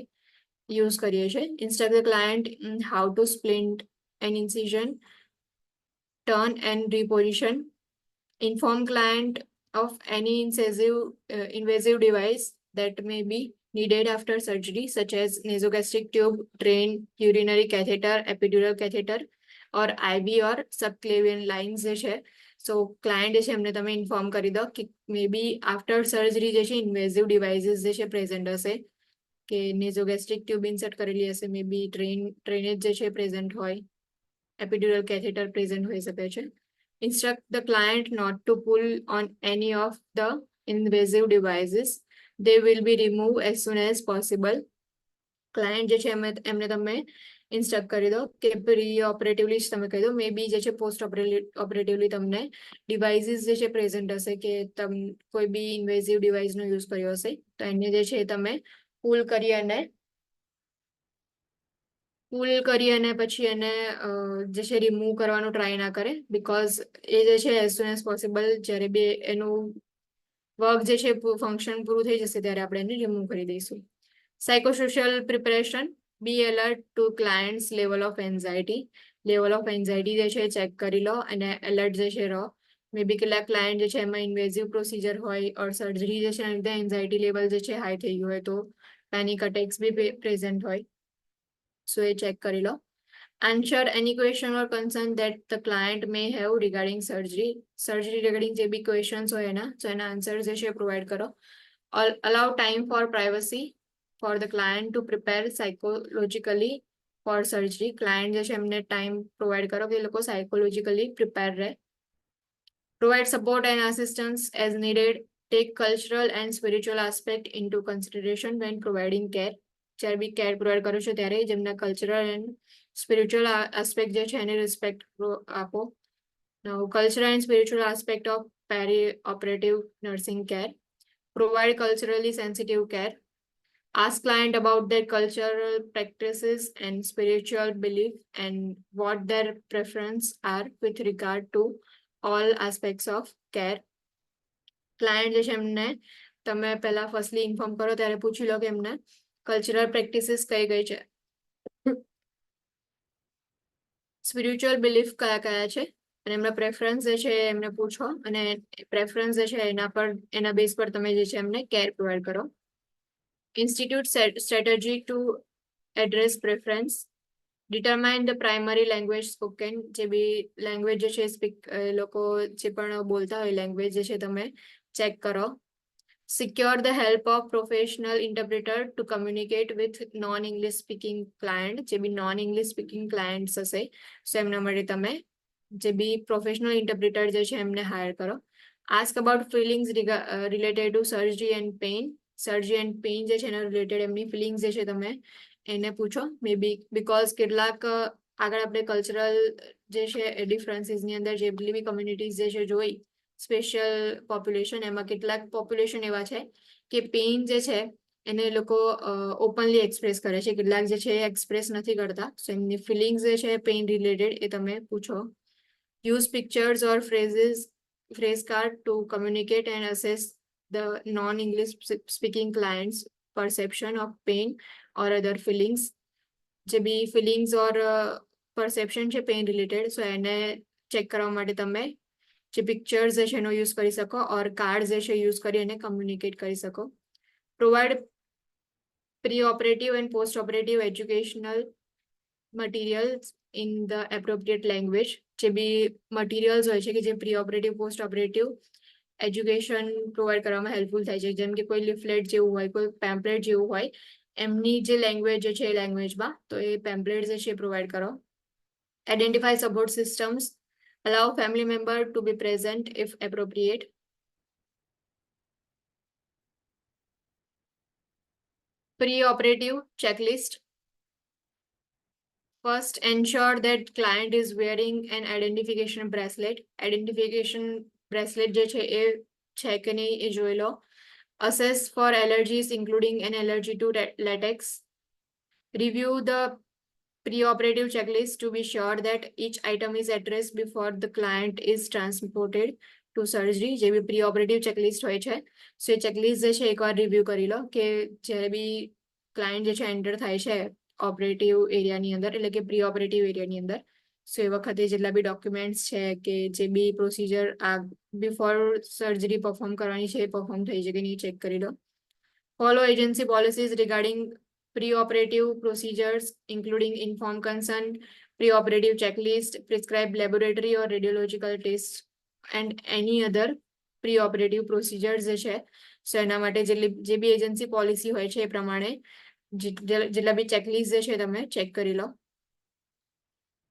A: યુઝ કરીએ છીએ. Instruct the client how to splint an incision, turn and reposition. Inform client of any invasive device that may be needed after surgery, such as nasogastric tube, drain, urinary catheter, epidural catheter, or IV or subclavian lines જે છે. સો client જે છે એમને તમે inform કરી દો કે મે બી after surgery જે છે ઇન્વેઝિવ ડિવાઇસીસ જે છે પ્રેઝન્ટ હશે કે નેઝોગેસ્ટ્રિક ટ્યુબ ઇન્સર્ટ કરેલી હશે, મે બી ડ્રેનેજ જે છે પ્રેઝન્ટ હોય, એપિડ્યુરલ કેથેટર પ્રેઝન્ટ હોઈ શકે છે. Instruct the client not to pull on any of the invasive devices. They will be removed as soon as possible. Client જે છે એમને તમે ઇન્સ્ટ્રક્ટ કરી દો કે પ્રી ઓપરેટિવલી જ તમે કહી દો, મે બી જે છે પોસ્ટ ઓપરેટિવલી તમને ડિવાઇસીસ જે છે પ્રેઝન્ટ હશે કે કોઈ બી ઇન્વેઝિવ ડિવાઇસનો યુઝ કર્યો હશે તો એને જે છે તમે પુલ કરી અને પછી એને જે છે રિમૂવ કરવાનો ટ્રાય ના કરે, બીકોઝ એ જે છે એઝ સુન એઝ પોસિબલ જ્યારે બી એનું વર્ક જે છે ફંક્શન પૂરું થઈ જશે ત્યારે આપણે એને રિમૂવ કરી દઈશું. Psychosocial preparation, be alert to client's level of anxiety. Level of anxiety જે છે ચેક કરી લો અને એલર્ટ જે છે રહો. મે બી કેટલાક ક્લાયન્ટ જે છે એમાં ઇન્વેઝિવ પ્રોસિજર હોય ઓર સર્જરી જે છે એના લીધે એન્ઝાયટી લેવલ જે છે હાઈ થઈ ગયું હોય તો પેનિક અટેક્સ બી પ્રેઝન્ટ હોય, સો એ ચેક કરી લો. Answer any question or concern that the client may have regarding surgery. Surgery regarding જે બી questions હોય એના, so એના આન્સર જે છે પ્રોવાઈડ કરો. Allow time for privacy for the client to prepare psychologically for surgery. Client જે છે એમને ટાઈમ પ્રોવાઈડ કરો કે એ લોકો સાયકોલોજીકલી પ્રિપેર રહે. Provide support and assistance as needed. Take cultural and spiritual aspect into consideration when providing care. જ્યારે બી care provide કરો છો ત્યારે જેમના કલ્ચરલ એન્ડ સ્પિરિચ્યુઅલ આસ્પેક્ટ જે છે એને રિસ્પેક્ટ આપો. Now, cultural and spiritual aspect of peri-operative nursing care. Provide culturally sensitive care. Ask client about their cultural practices and spiritual belief and what their preference are with regard to all aspects of care. Client જે છે એમને તમે પહેલા firstly inform કરો ત્યારે પૂછી લો કે એમને કલ્ચરલ પ્રેક્ટિસીસ કઈ છે, સ્પિરિચ્યુઅલ બિલીફ કયા છે અને એમના પ્રેફરન્સ જે છે એમને પૂછો અને પ્રેફરન્સ જે છે એના બેઝ પર તમે જે છે એમને કેર પ્રોવાઈડ કરો. Institute strategy to address preference. Determine the primary language spoken. જે બી લેંગ્વેજ જે છે લોકો જે પણ બોલતા હોય લેંગ્વેજ જે છે તમે ચેક કરો. Secure the help of professional interpreter to communicate with non-English speaking client. જે બી non-English speaking clients હશે so એમના માટે તમે જે બી પ્રોફેશનલ ઇન્ટરપ્રિટર જે છે એમને હાયર કરો. Ask about feelings related to surgery and pain. Surgery and pain જે છે એના રિલેટેડ એમની ફિલિંગ્સ જે છે તમે એને પૂછો. મે બી બીકોઝ કેટલાક આગળ આપણે કલ્ચરલ જે છે ડિફરન્સીસની અંદર જેટલી બી કમ્યુનિટીઝ જે છે જોઈ સ્પેશિયલ પોપ્યુલેશન, એમાં કેટલાક પોપ્યુલેશન એવા છે કે પેઇન જે છે એને લોકો ઓપનલી એક્સપ્રેસ કરે છે, કેટલાક જે છે એક્સપ્રેસ નથી કરતા, સો એમની ફિલિંગ્સ જે છે પેઇન રિલેટેડ એ તમે પૂછો. Use pictures or phrase card to communicate and assess the non-English speaking clients' perception of pain or other feelings. જે બી ફિલિંગ્સ ઓર પરસેપ્શન છે પેઇન રિલેટેડ સો એને ચેક કરવા માટે તમે જે પિક્ચર્સ જે છે એનો યુઝ કરી શકો ઓર કાર્ડ જે છે યુઝ કરી અને કમ્યુનિકેટ કરી શકો. Provide pre operative and post operative educational materials in the appropriate language. જે બી મટીરિયલ્સ હોય છે કે જે pre operative post operative education provide કરવામાં હેલ્પફુલ થાય છે, જેમ કે કોઈ લિફલેટ જેવું હોય, કોઈ પેમ્પલેટ જેવું હોય, એમની જે લેંગ્વેજ છે એ લેંગ્વેજમાં તો એ પેમ્પલેટ જે છે પ્રોવાઈડ કરો. Identify support systems. Allow family member to be present if appropriate. Pre-operative checklist. First, ensure that client is wearing an identification bracelet. Identification bracelet જે છે એ છે કે નહીં એ જોઈ લો. Assess for allergies including an allergy to latex. Review the pre-operative checklist to be sure that each item is addressed before the client is transported to surgery. જે બી pre-operative checklist હોય છે સો એ checklist જે છે એકવાર રિવ્યુ કરી લો કે જ્યારે બી client જે છે એન્ટર થાય છે ઓપરેટિવ એરિયાની અંદર એટલે કે પ્રી ઓપરેટિવ એરિયાની અંદર સો એ વખતે જેટલા બી ડોક્યુમેન્ટ્સ છે કે જે બી પ્રોસિજર બિફોર સર્જરી પરફોર્મ કરવાની છે એ પરફોર્મ થઈ છે કે નહીં ચેક કરી લો. Follow agency policies regarding pre-operative procedures including informed consent, pre-operative checklist, prescribed laboratory or radiological tests and any other pre-operative procedures જે છે સો એના માટે જે બી એજન્સી પોલિસી હોય છે એ પ્રમાણે જેટલા બી ચેકલિસ્ટ જે છે તમે ચેક કરી લો.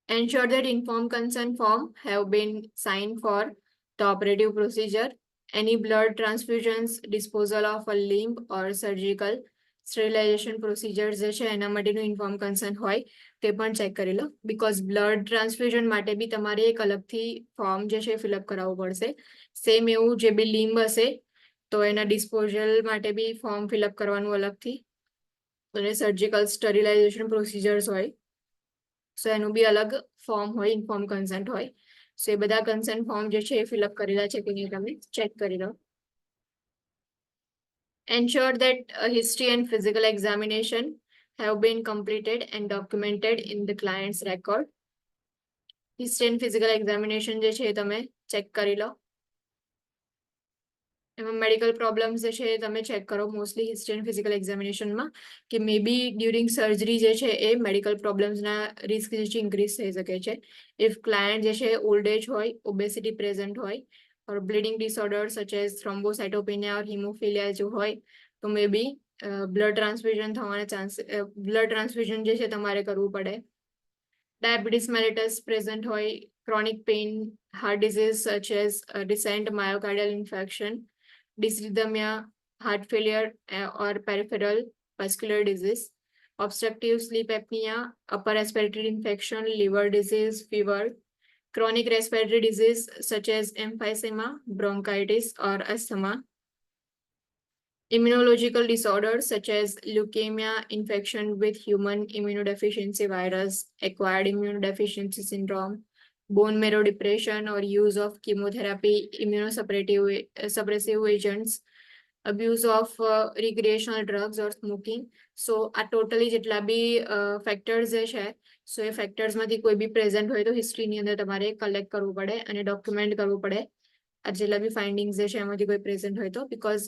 A: Ensure that informed consent form have been signed for the operative procedure. Any blood transfusions, disposal of a limb or surgical sterilization procedures જે છે એના માટેનું informed consent હોય તે પણ ચેક કરી લો. Because blood transfusion માટે બી તમારે એક અલગથી ફોર્મ જે છે ફિલઅપ કરાવવું પડશે. સેમ એવું જે બી લિમ્બ હશે તો એના ડિસ્પોઝલ માટે બી ફોર્મ ફિલઅપ કરવાનું અલગથી. અને સર્જિકલ સ્ટરિલાઇઝેશન પ્રોસિજર્સ હોય સો એનું બી અલગ ફોર્મ હોય, ઇન્ફોર્મ કન્સેન્ટ હોય. સો એ બધા કન્સેન્ટ ફોર્મ જે છે એ ફિલઅપ કરેલા છે કે નહીં તમે ચેક કરી લો. Ensure that a history and physical examination have been completed and documented in the client's record. History and physical examination જે છે એ તમે ચેક કરી લો. એમાં મેડિકલ પ્રોબ્લેમ્સ જે છે એ તમે ચેક કરો મોસ્ટલી હિસ્ટ્રી એન્ડ ફિઝિકલ એક્ઝામિનેશનમાં કે મે બી ડ્યુરિંગ સર્જરી જે છે એ મેડિકલ પ્રોબ્લેમ્સના રિસ્ક જે છે ઇન્ક્રીઝ થઈ શકે છે. ઇફ ક્લાયન્ટ જે છે ઓલ્ડ એજ હોય, ઓબેસિટી પ્રેઝન્ટ હોય or bleeding disorder such as thrombocytopenia or haemophilia જો હોય તો મે બી બ્લડ ટ્રાન્સફ્યુઝન થવાના બ્લડ ટ્રાન્સફ્યુઝન જે છે તમારે કરવું પડે. ડાયાબિટીસ મેલિટસ પ્રેઝન્ટ હોય, chronic pain, heart disease such as recent myocardial infection, dysrhythmia, heart failure, or peripheral vascular disease, obstructive sleep apnea, upper respiratory infection, liver disease, fever, chronic respiratory disease such as emphysema, bronchitis, or asthma, immunological disorders such as leukemia, infection with human immunodeficiency virus, acquired immunodeficiency syndrome, bone marrow depression or use of chemotherapy, suppressive agents, abuse of recreational drugs or smoking. So આ totally જેટલા બી factors જે છે સો એ ફેક્ટર્સમાંથી કોઈ બી present હોય તો હિસ્ટ્રીની અંદર તમારે collect કરવું પડે અને ડોક્યુમેન્ટ કરવું પડે. આ જેટલા બી ફાઇન્ડિંગ્સ જે છે એમાંથી કોઈ પ્રેઝન્ટ હોય તો બીકોઝ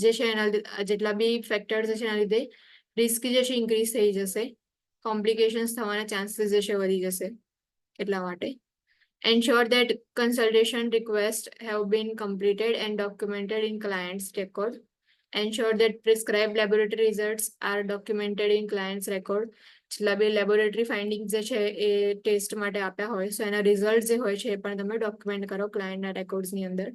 A: જે છે એના જેટલા બી ફેક્ટર્સ છે એના લીધે રિસ્ક જે છે ઇન્ક્રીઝ થઈ જશે, કોમ્પ્લિકેશન્સ થવાના ચાન્સીસ જે છે વધી જશે એટલા માટે. Ensure that consultation requests have been completed and documented in client's record. Ensure that prescribed laboratory results are documented in client's record. જેટલા બી લેબોરેટરી ફાઇન્ડિંગ્સ જે છે એ ટેસ્ટ માટે આપ્યા હોય સો એના રિઝલ્ટ જે હોય છે એ પણ તમે ડોક્યુમેન્ટ કરો ક્લાયન્ટના રેકોર્ડ્સની અંદર.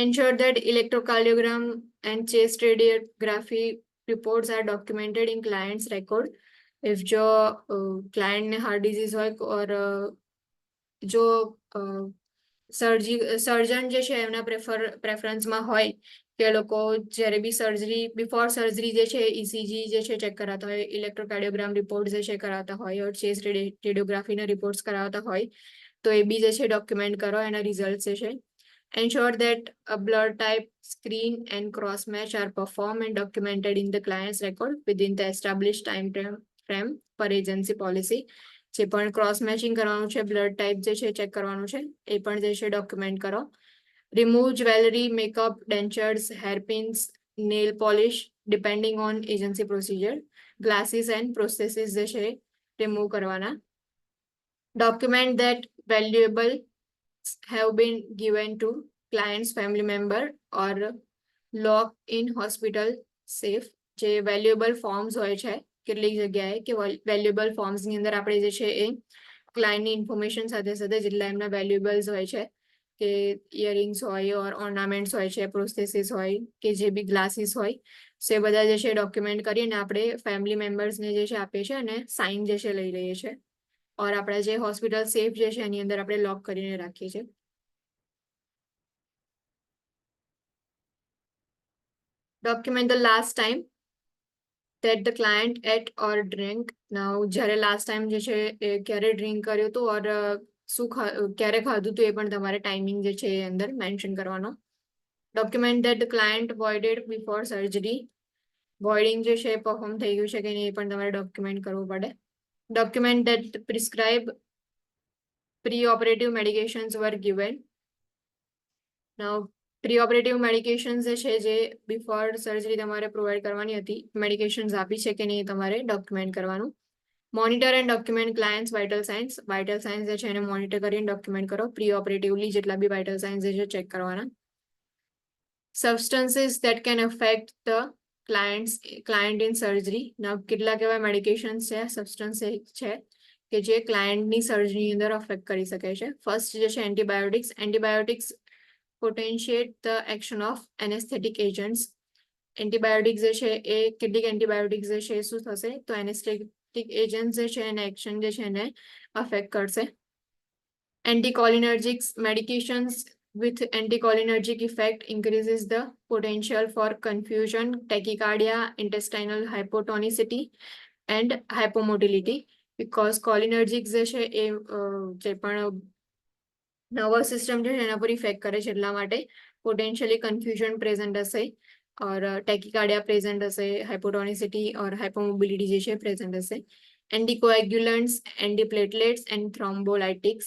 A: Ensure that electrocardiogram and chest radiography reports are documented in client's record. If जो client ने heart disease હોય or जो સર્જન જે છે એમના પ્રેફરન્સમાં હોય કે લોકો જ્યારે બી સર્જરી બિફોર સર્જરી જે છે ECG જે છે ચેક કરાતા હોય, ઇલેક્ટ્રોકાર્ડિયોગ્રામ રિપોર્ટ જે છે કરાવતા હોય ઓર ચેસ્ટ રેડિયોગ્રાફીના રિપોર્ટ્સ કરાવતા હોય તો એ બી જે છે ડોક્યુમેન્ટ કરો એના રિઝલ્ટ જે છે. Ensure that a blood type, screen and cross match are performed and documented in the client's record within the established time frame per agency policy. જે પણ ક્રોસ મેચિંગ કરવાનું છે, બ્લડ ટાઈપ જે છે ચેક કરવાનું છે એ પણ જે છે ડોક્યુમેન્ટ કરો. Remove jewellery, makeup, dentures, hairpins, nail polish depending on agency procedure, glasses and prostheses જે છે રિમૂવ કરવાના. Document that valuable have been given to client's family member or locked in hospital safe. જે valuable forms હોય છે કેટલીક જગ્યાએ કે valuable ફોર્મ્સની અંદર આપણે જે છે એ ક્લાયન્ટની ઇન્ફોર્મેશન સાથે સાથે જેટલા એમના વેલ્યુએબલ્સ હોય છે કે ઇયરિંગ્સ હોય ઓર ઓર્નામેન્ટ્સ હોય છે, પ્રોસ્થેસિસ હોય કે જે બી ગ્લાસીસ હોય સો એ બધા જે છે ડોક્યુમેન્ટ કરીને આપણે ફેમિલી મેમ્બર્સને જે છે આપીએ છીએ અને સાઇન જે છે લઈ લઈએ છીએ और આપણા જે હોસ્પિટલ સેફ જે છે એની અંદર આપણે લોક કરીને રાખીએ છીએ. Document the last time that the client ate or drank. Now જ્યારે લાસ્ટ ટાઈમ જે છે એ ક્યારે ડ્રિંક કર્યું હતું ઓર શું ક્યારે ખાધું હતું એ પણ તમારે ટાઈમિંગ જે છે એ અંદર મેન્શન કરવાનો. Document that the client voided before surgery. voiding જે છે પરફોર્મ થઈ ગયું છે કે નહીં એ પણ તમારે ડોક્યુમેન્ટ કરવું પડે. Document that prescribed pre-operative medications were given. Now, pre-operative medications જે છે જે before surgery તમારે પ્રોવાઈડ કરવાની હતી મેડિકેશન્સ આપી છે કે નહીં તમારે ડોક્યુમેન્ટ કરવાનું. Monitor and document clients vital signs. Vital signs જે છે એને મોનિટર કરીને ડોક્યુમેન્ટ કરો. પ્રી ઓપરેટિવલી જેટલા બી vital signs જે છે ચેક કરવાના. substances that can affect the client in surgery. Now કેટલાક એવા medications છે, substance છે કે જે client ની surgery ની અંદર affect કરી શકે છે. First જે છે antibiotics potentiate the action of anesthetic agents. Antibiotics જે છે એ કેટલીક antibiotics જે છે એ શું થશે તો anesthetic agents જે છે એને action જે છે એને affect કરશે. Anticholinergics medications with anticholinergic effect increases the potential for confusion, tachycardia, intestinal hypotonicity, and hypomotility because cholinergics જે છે એ જે પણ નર્વસ સિસ્ટમ છે એના પર ઇફેક્ટ કરે છે એટલા માટે પોટેન્શિયલી કન્ફ્યુઝન પ્રેઝન્ટ હશે और ટેકીકાર્ડિયા પ્રેઝન્ટ હશે, હાઇપોટોનિસિટી और હાઇપોમોબિલિટી જે છે પ્રેઝન્ટ હશે. Anticoagulants, antiplatelets and thrombolytics.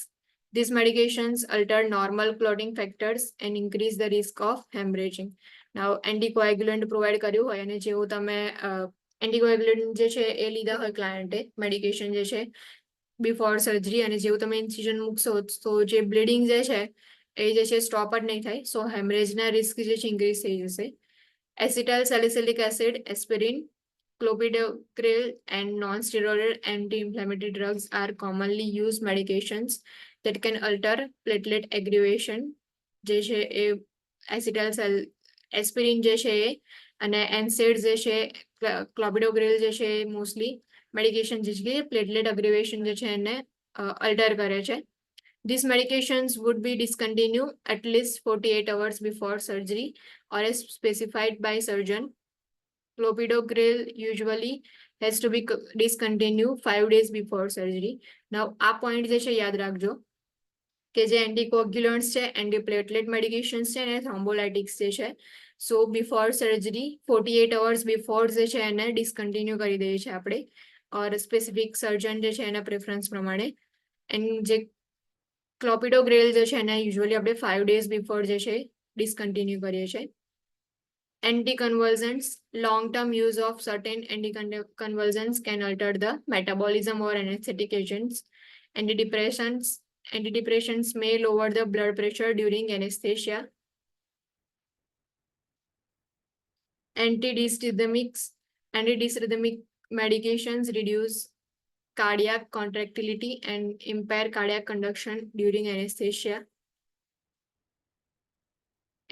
A: These medications alter normal clotting factors and increase the risk of hemorrhaging. Now anticoagulant provide કર્યું હોય અને જેવું તમે anticoagulant જે છે એ લીધા હોય ક્લાયન્ટે મેડિકેશન જે છે બિફોર સર્જરી અને જેવું તમે ઇન્સિઝન મૂકશો તો જે બ્લીડિંગ જે છે એ જે છે સ્ટોપ જ નહીં થાય. સો હેમરેજના રિસ્ક જે છે ઇન્ક્રીઝ થઈ જશે. Acetyl salicylic acid, aspirin, clopidogrel and non-steroidal anti-inflammatory drugs are commonly used medications that can alter platelet aggregation. જે છે એ aspirin જે છે એ અને NSAID જે છે clopidogrel જે છે એ મોસ્ટલી મેડિકેશન જે છે પ્લેટલેટ અગ્રેવેશન જે છે એને અલ્ટર કરે છે. These medications would be discontinued at least 48 hours before surgery or as specified by surgeon. Clopidogrel usually has to be discontinued 5 days before surgery. Now આ point જે છે યાદ રાખજો કે જે એન્ટીકોગ્યુલન્ટ્સ છે, એન્ટીપ્લેટલેટ મેડિકેશન્સ છે અને થ્રોમ્બોલાઇટિક્સ જે છે સો બિફોર સર્જરી 48 hours બિફોર જે છે એને ડિસ્કન્ટિન્યુ કરી દઈએ છીએ આપણે ઓર સ્પેસિફિક સર્જન જે છે એના પ્રેફરન્સ પ્રમાણે. એન્ડ જે ક્લોપિડોગ્રેલ જે છે એને યુઝ્યુઅલી આપણે 5 days બિફોર જે છે ડિસ્કન્ટિન્યુ કરીએ છીએ. Anticonvulsants, long-term use of certain anticonvulsants can alter the metabolism or anesthetic agents. Antidepressants may lower the blood pressure during anesthesia. Antidysrhythmic medications reduce cardiac contractility and impair cardiac conduction during anesthesia.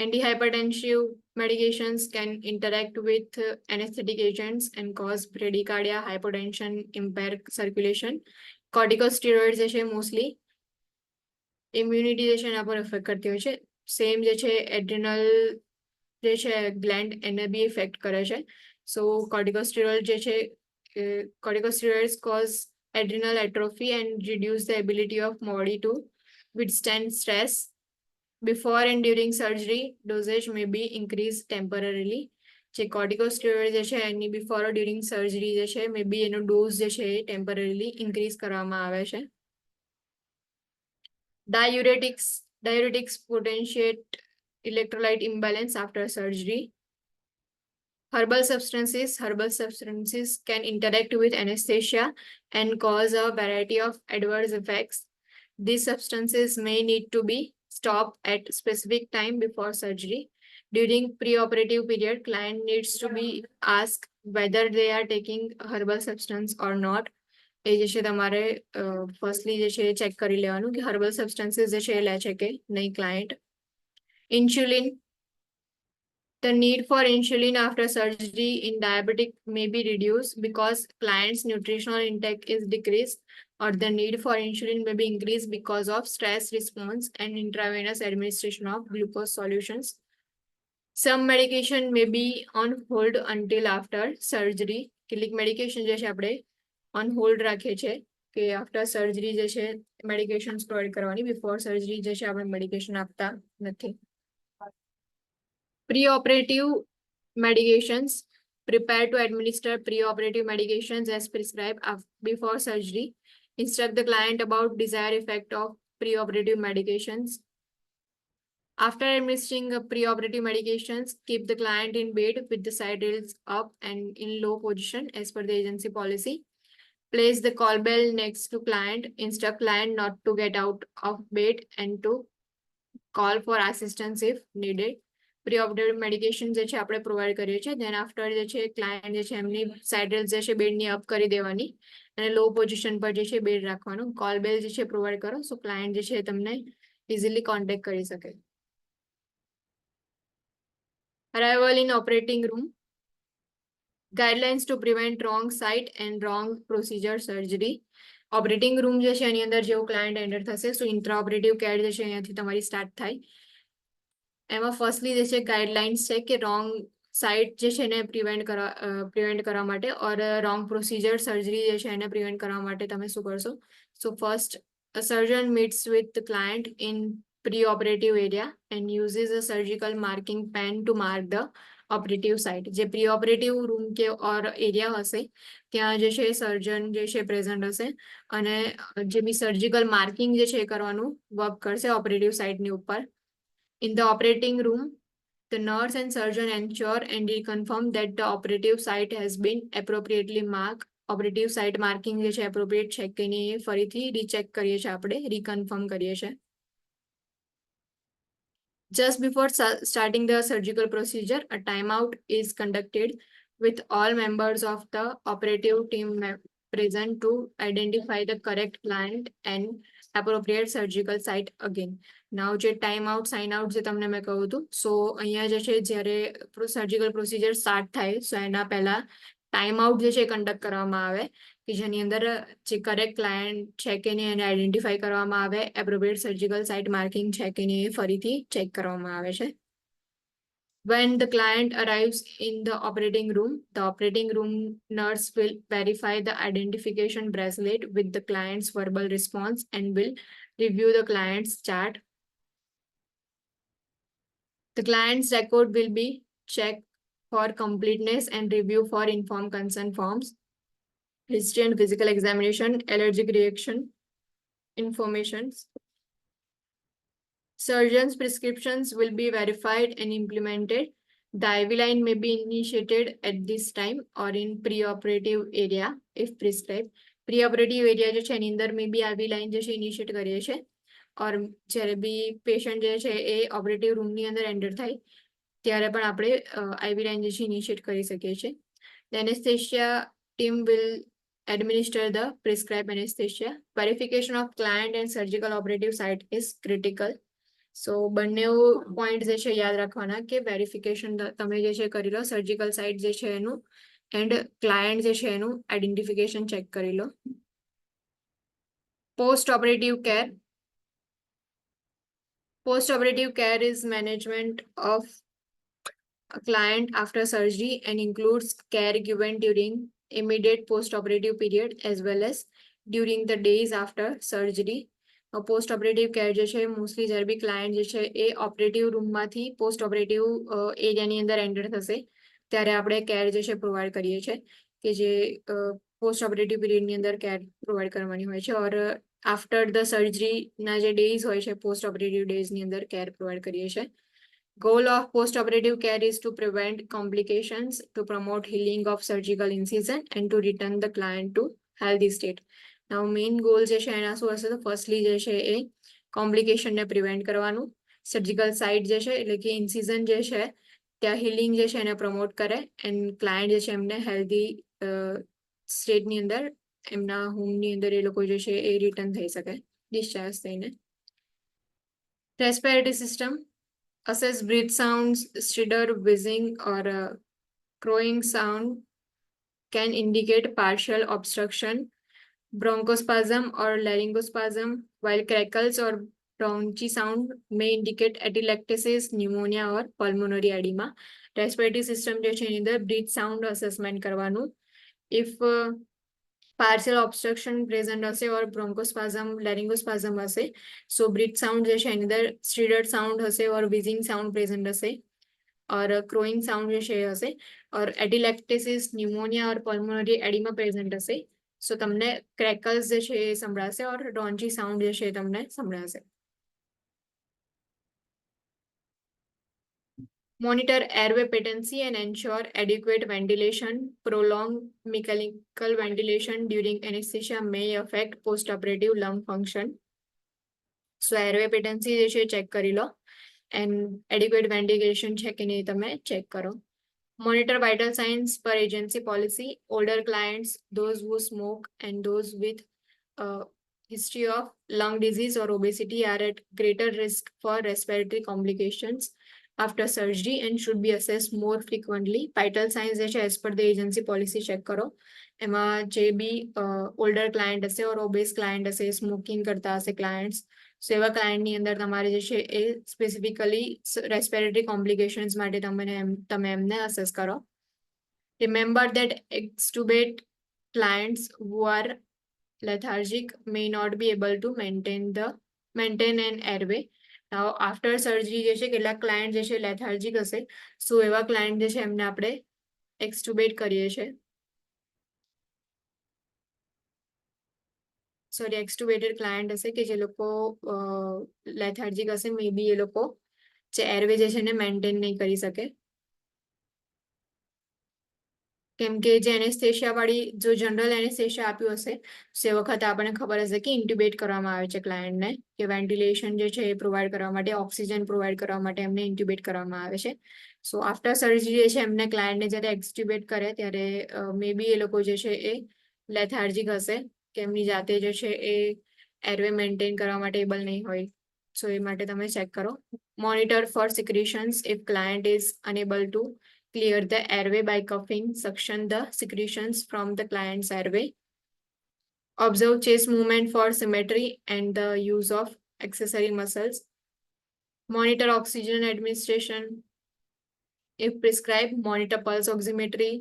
A: Antihypertensive medications can interact with anesthetic agents and cause bradycardia, hypotension, impair circulation. Corticosteroids જે છે mostly immunity જે છે એના પર effect કરતી હોય છે. Same જે છે એડ્રિનલ જે છે ગ્લેન્ડ એને બી ઇફેક્ટ કરે છે. સો કોર્ટિકોસ્ટેરોઇડ જે છે corticosteroids cause adrenal atrophy and reduce the ability of body to withstand stress. Before and during surgery, dosage may be increased temporarily. જે corticosteroid જે છે એની before or during surgery જે છે મે બી એનો ડોઝ જે છે એ temporarily increase કરવામાં આવે છે. Diuretics potentiate electrolyte imbalance after surgery. Herbal substances can interact with anesthesia and cause a variety of adverse effects. These substances may need to be stopped at specific time before surgery. During preoperative period, client needs to be asked whether they are taking herbal substance or not. એ જે છે તમારે firstly જે છે check કરી લેવાનું કે herbal substances જે છે એ લે છે કે નહીં client. Insulin. The need for insulin after surgery in diabetic may be reduced because client's nutritional intake is decreased, or the need for insulin may be increased because of stress response and intravenous administration of glucose solutions. Some medication may be on hold until after surgery. કેટલીક medication જે છે આપણે on hold રાખીએ છીએ કે after surgery જે છે medications provide કરવાની, before surgery જે છે આપણે મેડિકેશન આપતા નથી. Preoperative medications. Prepare to administer preoperative medications as prescribed before surgery. Instruct the client about desired effect of preoperative medications. After administering preoperative medications, keep the client in bed with the side rails up and in low position as per the agency policy. Place the call bell next to client. Instruct client not to get out of bed and to call for assistance if needed. Pre operative medication જે છે આપણે provide કરીએ છીએ. Then after જે છે client જે છે એમની સાઇડલ જે છે બેડની અપ કરી દેવાની અને લો પોઝિશન પર જે છે બેડ રાખવાનું. કોલ બેલ જે છે પ્રોવાઈડ કરો સો ક્લાયન્ટ જે છે તમને ઇઝીલી કોન્ટેક્ટ કરી શકે. Arrival in operating room. Guidelines to prevent wrong site and wrong procedure surgery. Operating room જે છે એની અંદર જેવું ક્લાયન્ટ એન્ટર થશે સો ઇન્ટ્રા ઓપરેટિવ કેર જે છે અહીંયાથી તમારી સ્ટાર્ટ થાય. એમાં ફર્સ્ટલી જે છે ગાઈડલાઇન્સ છે કે રોંગ સાઇટ જે છે એને પ્રિવેન્ટ કરવા માટે ઓર રોંગ પ્રોસિજર સર્જરી જે છે એને પ્રિવેન્ટ કરવા માટે તમે શું કરશો. So first a surgeon meets with the client in pre-operative area and uses a surgical marking pen to mark the operative site. જે pre-operative room કે ઓર એરિયા હશે ત્યાં જે છે સર્જન જે છે પ્રેઝન્ટ હશે અને જે બી સર્જિકલ માર્કિંગ જે છે એ કરવાનું વર્ક કરશે ઓપરેટિવ સાઇટની ઉપર. In the operating room, the nurse and surgeon ensure and reconfirm that the operative site has been appropriately marked. Operative site marking જે છે appropriate છે કે નહીં એ ફરીથી રીચેક કરીએ છીએ આપણે, reconfirm કરીએ છીએ. Just before starting the surgical procedure, a timeout is conducted with all members of the operative team present to identify the correct client and appropriate surgical site again. Now જે time out sign out જે તમને મેં કહ્યું હતું સો અહીંયા જે છે જ્યારે સર્જિકલ પ્રોસિજર સ્ટાર્ટ થાય સો એના પહેલા ટાઈમ આઉટ જે છે કન્ડક્ટ કરવામાં આવે કે જેની અંદર જે કરેક્ટ ક્લાયન્ટ છે કે નહીં એને આઈડેન્ટિફાઈ કરવામાં આવે, એપ્રોપ્રિએટ સર્જિકલ સાઇટ માર્કિંગ છે કે નહીં એ ફરીથી ચેક કરવામાં આવે છે. When the client arrives in the operating room nurse will verify the identification bracelet with the client's verbal response and will review the client's chart. The client's record will be checked for completeness and review for informed consent forms, history and physical examination, allergic reaction informations. Surgeon's prescriptions will be verified and implemented. The IV line may be initiated at this time or in pre-operative area if prescribed. Pre-operative area જે છે એની અંદર મે બી IV line જે છે initiate કરીએ છીએ ઓર જ્યારે બી patient જે છે એ ઓપરેટિવ રૂમની અંદર એન્ટર થાય ત્યારે પણ આપણે IV line જે છે ઇનિશિયેટ કરી શકીએ છીએ. The anesthesia team will administer the prescribed anesthesia. Verification of client and surgical operative site is critical. સો બંને પોઈન્ટ જે છે યાદ રાખવાના કે વેરિફિકેશન તમે જે છે કરી લો, સર્જિકલ સાઇટ જે છે એનું એન્ડ ક્લાયન્ટ જે છે એનું આઈડેન્ટિફિકેશન ચેક કરી લો. Post operative care. Post operative care is management of a client after surgery and includes care given during immediate post operative period as well as during the days after surgery. Post operative care જે છે mostly જ્યારે બી client જે છે એ operative રૂમમાંથી post operative એરિયાની અંદર enter થશે ત્યારે આપણે કેર જે છે પ્રોવાઈડ કરીએ છીએ કે જે પોસ્ટ ઓપરેટિવ પીરિયડની અંદર કેર પ્રોવાઈડ કરવાની હોય છે ઓર આફ્ટર ધ સર્જરીના જે ડેઝ હોય છે પોસ્ટ ઓપરેટિવ ડેઝની અંદર કેર પ્રોવાઈડ કરીએ છીએ. Goal of post-operative care is to prevent complications, to promote healing of surgical incision and to return the client to healthy state. Now main goal જે છે એના શું હશે તો ફર્સ્ટલી જે છે એ કોમ્પ્લિકેશનને પ્રિવેન્ટ કરવાનું, સર્જિકલ સાઇટ જે છે એટલે કે ઇન્સિઝન જે છે ત્યાં હિલિંગ જે છે એને પ્રમોટ કરે એન્ડ ક્લાયન્ટ જે છે એમને હેલ્ધી સ્ટેટની અંદર એમના હોમની અંદર એ લોકો જે છે એ રિટર્ન થઈ શકે ડિસ્ચાર્જ થઈને. Respiratory system. Assess breath sounds, stridor, wheezing or crowing sound can indicate partial obstruction, bronchospasm or laryngospasm, while crackles or raunchy sound may indicate atelectasis, pneumonia or pulmonary edema. Respiratory system જે છે એની અંદર breath sound assessment કરવાનું. If partial obstruction present હશે or bronchospasm, laryngospasm હશે so breath sound જે છે એની અંદર stridor sound હશે or wheezing sound present હશે or crowing sound જે છે એ હશે or atelectasis, pneumonia or pulmonary edema present હશે so તમને crackles જે છે એ સંભળાશે or raunchy sound જે છે એ તમને સંભળાશે. Monitor airway patency and ensure adequate ventilation. Prolonged mechanical ventilation during anesthesia may affect post-operative lung function. So airway patency જે છે check કરી લો એન્ડ એડિક્વેટ વેન્ટિલેશન છે કે નહીં તમે ચેક કરો. Monitor vital signs per agency policy. Older clients, those who smoke, and those with history of lung disease or obesity are at greater risk for respiratory complications after surgery and should be assessed more frequently. Vital signs છે as per the agency policy check કરો. એમાં જે બી older client હશે or obese client હશે, smoking કરતા હશે clients, સો એવા ક્લાયન્ટની અંદર તમારે જે છે એ સ્પેસિફિકલી રેસ્પિરેટરી કોમ્પ્લિકેશન્સ માટે તમે એમને અસેસ કરો. Remember that extubate clients who are lethargic may not be able to maintain an airway. Now after surgery જે છે કેટલાક ક્લાયન્ટ જે છે લેથાર્જિક હશે, સો એવા ક્લાયન્ટ જે છે એમને આપણે એક્સ્ટુબેટ કરીએ છીએ. સોરી, એક્સ્ટુબેટેડ ક્લાયન્ટ હશે કે જે લોકો લેથાર્જિક હશે, મે બી એ લોકો જે એરવે જે છે એને મેન્ટેન નહીં કરી શકે, કેમ કે જે એનેસ્થેશિયા વાળી જો જનરલ એનેસ્થેશિયા આપ્યું હશે, તે વખતે આપણને ખબર હશે કે ઇન્ટ્યુબેટ કરવામાં આવે છે ક્લાયન્ટને, કે વેન્ટિલેશન જે છે એ પ્રોવાઈડ કરવા માટે, ઓક્સિજન પ્રોવાઈડ કરવા માટે એમને ઇન્ટ્યુબેટ કરવામાં આવે છે. સો આફ્ટર સર્જરી જે છે એમને ક્લાયન્ટને જ્યારે એક્સ્ટ્યુબેટ કરે ત્યારે મે બી એ લોકો જે છે એ લેથાર્જિક હશે, કે એમની જાતે જે છે એ એરવે મેન્ટેન કરવા માટે એબલ નહીં હોય. સો એ માટે તમે ચેક કરો. Monitor for secretions if client is unable to clear the airway by coughing, suction the secretions from the client's airway. Observe chest movement for symmetry and the use of accessory muscles. Monitor oxygen administration if prescribed. Monitor pulse oximetry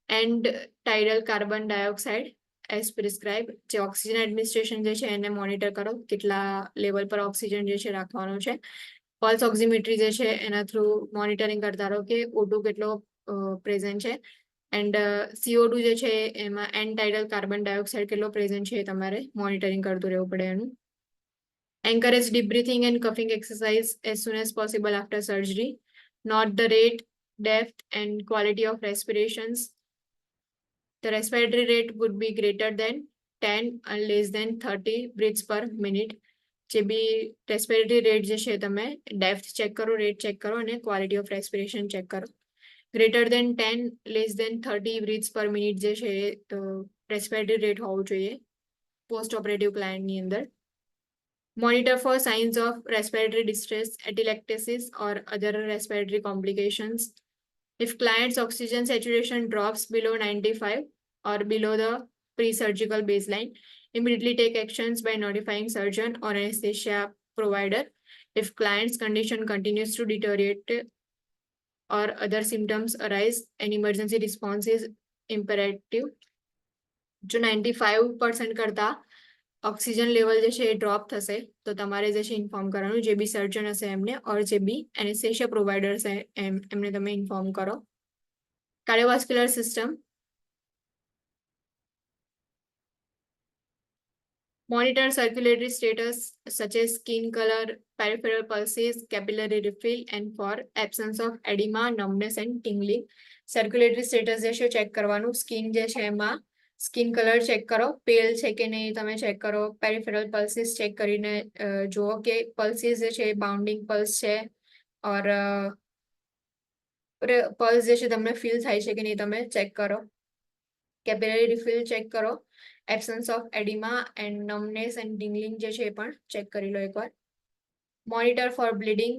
A: and tidal carbon dioxide as prescribed. જે oxygen administration જે છે એને monitor કરો, કેટલા level પર oxygen જે છે રાખવાનો છે. પલ્સ ઓક્સિમેટ્રી જે છે એના થ્રુ મોનિટરિંગ કરતા રહો કે O2 કેટલો પ્રેઝન્ટ છે, એન્ડ CO2 જે છે એમાં એન્ડ ટાઇડલ કાર્બન ડાયોક્સાઇડ કેટલો પ્રેઝન્ટ છે એ તમારે મોનિટરિંગ કરતું રહેવું પડે એનું. Encourage deep breathing and coughing exercise as soon as possible after surgery. Note the rate, depth and quality of respirations. The respiratory rate would be greater than 10 and less than 30 breaths per minute. જે બી respiratory rate જે છે તમે depth check કરો, rate check કરો અને quality of respiration check કરો. Greater than 10, less than 30 breaths per minute જે છે રેસ્પિરેટરી રેટ હોવું જોઈએ પોસ્ટ ઓપરેટિવ ક્લાયન્ટની અંદર. Monitor for signs of respiratory distress, atelectasis or other respiratory complications. If client's oxygen saturation drops below 95 or below the pre-surgical baseline, immediately take actions by notifying surgeon or anesthesia provider. If client's condition continues to deteriorate or other symptoms arise, an emergency response is imperative. જો 95% કરતા oxygen level જે છે એ drop થશે તો તમારે જે છે inform કરવાનું, જે બી સર્જન હશે એમને, ઓર જે બી એનેસ્થેશિયા પ્રોવાઈડર હશે એમને તમે ઇન્ફોર્મ કરો. Cardiovascular system. Monitor circulatory status such as skin color, peripheral pulses, capillary refill, and for absence of edema, numbness and tingling. Circulatory status જે છે ચેક કરવાનું. સ્કિન જે છે એમાં સ્કિન કલર ચેક કરો, પેલ છે કે નહીં તમે ચેક કરો. પેરિફેરલ પલ્સીસ ચેક કરીને જુઓ કે પલ્સીસ જે છે બાઉન્ડિંગ પલ્સ છે, ઓર પલ્સ જે છે તમને ફીલ થાય છે કે નહીં તમે ચેક કરો. કેપિલરી રિફિલ ચેક કરો. Absence of oedema and numbness and tingling જે છે એ પણ ચેક કરી લો એકવાર. Monitor for bleeding.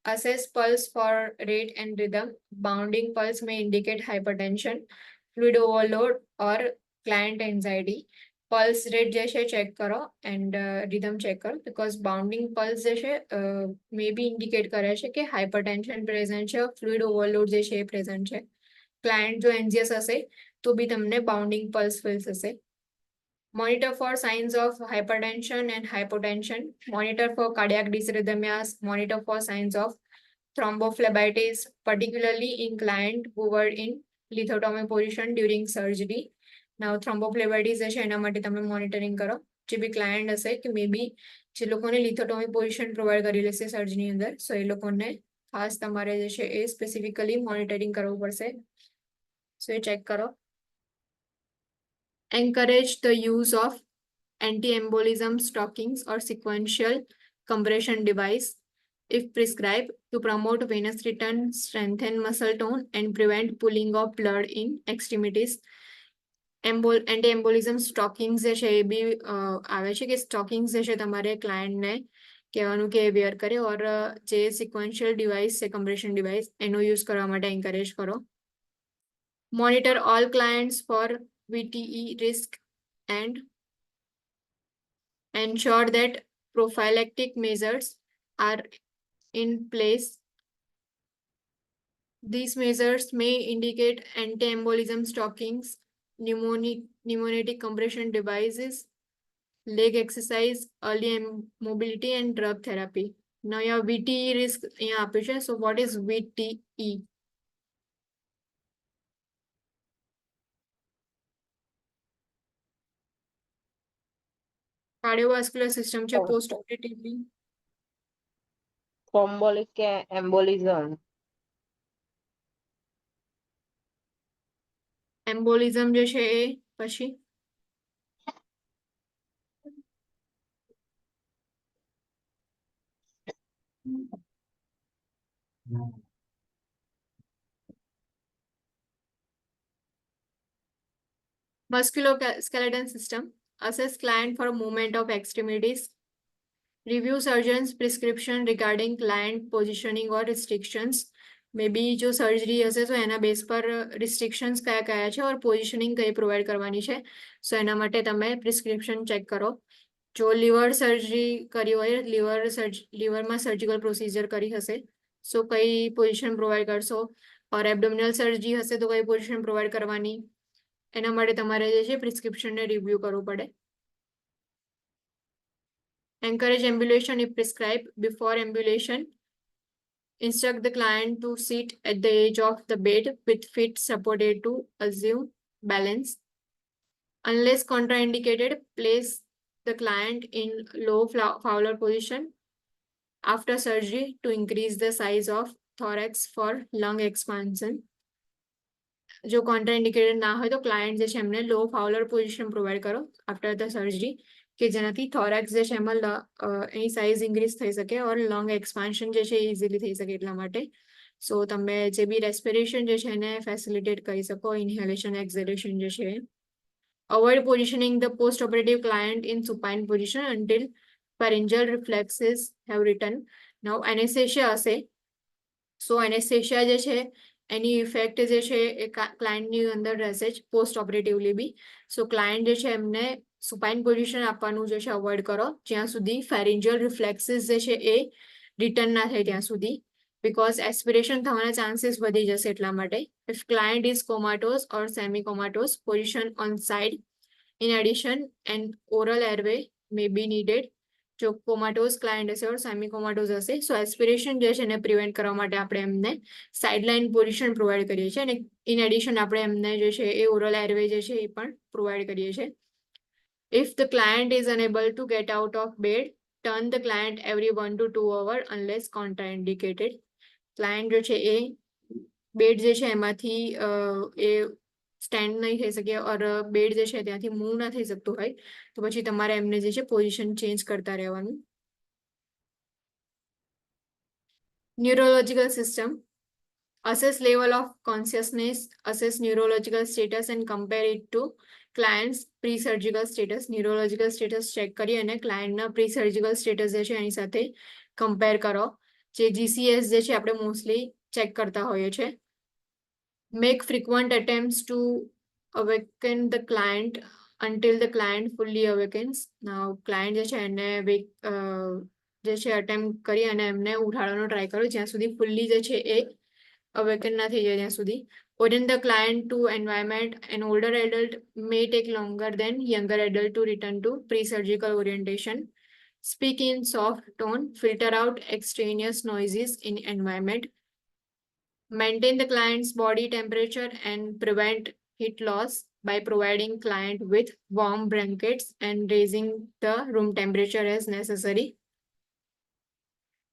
A: Assess pulse for rate and rhythm. Bounding pulse may indicate hypertension, fluid overload or client anxiety. Pulse rate જે છે ચેક કરો એન્ડ rhythm ચેક કરો, બીકોઝ બાઉન્ડિંગ પલ્સ જે છે મે બી ઇન્ડિકેટ કરે છે કે હાઇપરટેન્શન પ્રેઝન્ટ છે, ફ્લુઇડ ઓવરલોડ જે છે એ પ્રેઝન્ટ છે. ક્લાયન્ટ જો એન્ઝિયસ હશે તો બી તમને બાઉન્ડિંગ પલ્સ ફીલ થશે. Monitor for signs of hypertension and hypotension. Monitor for cardiac dysrhythmias. Monitor for signs of thrombophlebitis, particularly in client who were in lithotomy position during surgery. Now thrombophlebitis જે છે એના માટે તમે monitoring કરો. જે બી client હશે કે મે બી જે લોકોને લિથોટોમી પોઝિશન પ્રોવાઈડ કરી લેશે સર્જરી અંદર, સો એ લોકોને ખાસ તમારે જે છે એ સ્પેસિફિકલી મોનિટરિંગ કરવું પડશે. સો એ ચેક કરો. Encourage the use of anti-embolism stockings or sequential compression device. if prescribed to promote venous return, strengthen muscle tone, and prevent pooling of blood in extremities. Anti embolism stockings જે છે એ બી આવે છે કે stockings જે છે તમારે ક્લાયન્ટને કહેવાનું કે વેર કરે ઓર જે સિક્વન્શિયલ ડિવાઇસ છે કમ્પ્રેશન ડિવાઇસ એનો યુઝ કરવા માટે એન્કરેજ કરો. Monitor all clients for VTE risk and ensure that prophylactic measures are in place. These measures may indicate anti-embolism stockings, pneumatic compression devices, leg exercise, early mobility, and drug therapy. Now, your VTE risk here આપ્યું છે. So, what is VTE? Cardiovascular system છે
B: Oh.
A: post-operatively.
B: Thrombotic embolism.
A: Embolism જે છે એ પછી musculoskeletal system. Assess client for movement of extremities. Review surgeon's prescription regarding client positioning or restrictions. Maybe જો surgery હશે તો એના બેઝ પર રિસ્ટ્રિક્શન્સ કયા કયા છે ઓર પોઝિશનિંગ કઈ પ્રોવાઈડ કરવાની છે. સો એના માટે તમે પ્રિસ્ક્રિપ્શન ચેક કરો. જો લીવર સર્જરી કરી હોય લીવરમાં સર્જિકલ પ્રોસિજર કરી હશે સો કઈ પોઝિશન પ્રોવાઈડ કરશો ઓર એબડોમિનલ સર્જરી હશે તો કઈ પોઝિશન પ્રોવાઈડ કરવાની એના માટે તમારે જે છે પ્રિસ્ક્રિપ્શનને રિવ્યુ કરવું પડે. Encourage ambulation if prescribed. Before ambulation, instruct the client to sit at the edge of the bed with feet supported to assume balance. Unless contraindicated, place the client in low Fowler position after surgery to increase the size of thorax for lung expansion. જો contraindicated ના હોય તો client જે છે એમને લો ફાઉલર position provide કરો after the surgery કે જેનાથી થોરેક્સ જે છે એમાં એની સાઇઝ ઇન્ક્રીઝ થઈ શકે ઓર લંગ એક્સપાન્શન જે છે ઇઝીલી થઈ શકે એટલા માટે. સો તમે જે બી રેસ્પિરેશન જે છે એને ફેસિલિટેટ કરી શકો ઇન્હેલેશન એક્ઝેલેશન જે છે. Avoid positioning the post-operative client in supine position until pharyngeal reflexes have returned. Now anesthesia હશે સો એનેસ્થેશિયા જે છે એની ઇફેક્ટ જે છે એ ક્લાયન્ટની અંદર રહેશે જ પોસ્ટ ઓપરેટિવલી બી. સો ક્લાયન્ટ જે છે એમને સુપાઇન પોઝિશન આપવાનું જે છે અવોઇડ કરો જ્યાં સુધી ફેરિન્જિયલ રિફ્લેક્સિસ જે છે એ રિટર્ન ના થાય ત્યાં સુધી because aspiration થવાના ચાન્સીસ વધી જશે એટલા માટે. If client is comatose or semi-comatose, position on side. In addition, an oral airway may be needed. જો કોમાટોઝ ક્લાયન્ટ હશે ઓર સેમી કોમાટોઝ હશે સો એસ્પિરેશન જે છે એને પ્રિવેન્ટ કરવા માટે આપણે એમને સાઇડલાઇન પોઝિશન પ્રોવાઈડ કરીએ છીએ અને ઇન એડિશન આપણે એમને જે છે એ ઓરલ એરવે જે છે એ પણ પ્રોવાઈડ કરીએ છીએ. If the client is unable to get out of bed, turn the client every 1 to 2 hours unless contraindicated. Client જે છે એ બેડ જે છે એમાંથી એ સ્ટેન્ડ નહીં થઈ શકે ઓર બેડ જે છે ત્યાંથી મૂવ ના થઈ શકતું હોય તો પછી તમારે એમને જે છે પોઝિશન ચેન્જ કરતા રહેવાનું. Neurological system. Assess level of consciousness, assess neurological status and compare it to client's pre-surgical status. Neurological status check કરી અને ક્લાયન્ટના pre-surgical status જે છે એની સાથે કમ્પેર કરો. જે GCS જે છે આપણે મોસ્ટલી ચેક કરતા હોઈએ છીએ. Make frequent attempts to awaken the client until the client fully awakens. Now, client જે છે એને જે છે અટેમ્પ્ટ કરી અને એમને ઉઠાડવાનો ટ્રાય કરો જ્યાં સુધી ફુલ્લી જે છે એ awaken ના થઈ જાય ત્યાં સુધી. Orient the client to environment. An older adult may take longer than younger adult to return to pre-surgical orientation. Speak in soft tone. Filter out extraneous noises in environment. Maintain the client's body temperature and prevent heat loss by providing client with warm blankets and raising the room temperature as necessary.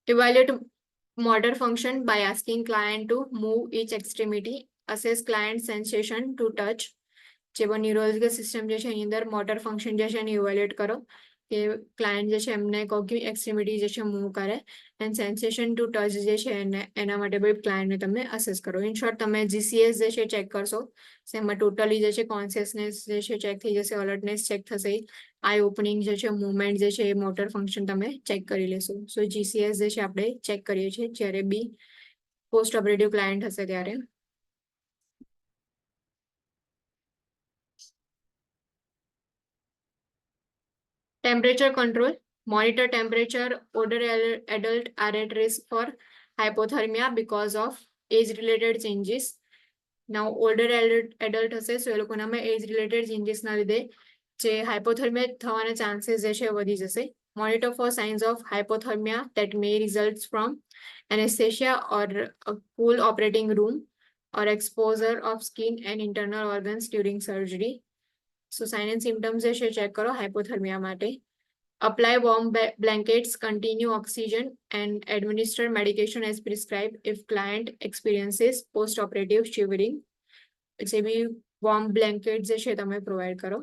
A: Evaluate motor function by asking client to move each extremity. Assess client sensation to touch. જે neurological system જે છે એની અંદર motor function જે છે એને evaluate કરો કે client જે છે એમને કોગ્યુ એક્સ્ટ્રીમિટી જે છે મૂવ કરે એન્ડ સેન્સેશન ટુ ટચ જે છે એને એના માટે બી ક્લાયન્ટને તમે અસેસ કરો. ઇન શોર્ટ તમે GCS જે છે ચેક કરશો, એમાં ટોટલી જે છે કોન્શિયસનેસ જે છે ચેક થઈ જશે, અલર્ટનેસ ચેક થશે, આઈ ઓપનિંગ જે છે, મુવમેન્ટ જે છે, મોટર ફંક્શન તમે ચેક કરી લેશો. સો GCS જે છે આપણે ચેક કરીએ છીએ જ્યારે બી પોસ્ટ ઓપરેટિવ ક્લાયન્ટ હશે ત્યારે. Temperature control. Monitor temperature. Older adult are at risk for hypothermia because of age-related changes. Now, older adult હશે so એ લોકોનામાં age-related changes ના લીધે જે hypothermia થવાના chances જે છે વધી જશે. Monitor for signs of hypothermia that may result from anesthesia or a cool operating room or exposure of skin and internal organs during surgery. So sign and symptoms જે છે ચેક કરો hypothermia માટે. Apply warm blankets, continue oxygen and administer medication as prescribed if client experiences post-operative shivering. જે બી warm blanket જે છે તમે provide કરો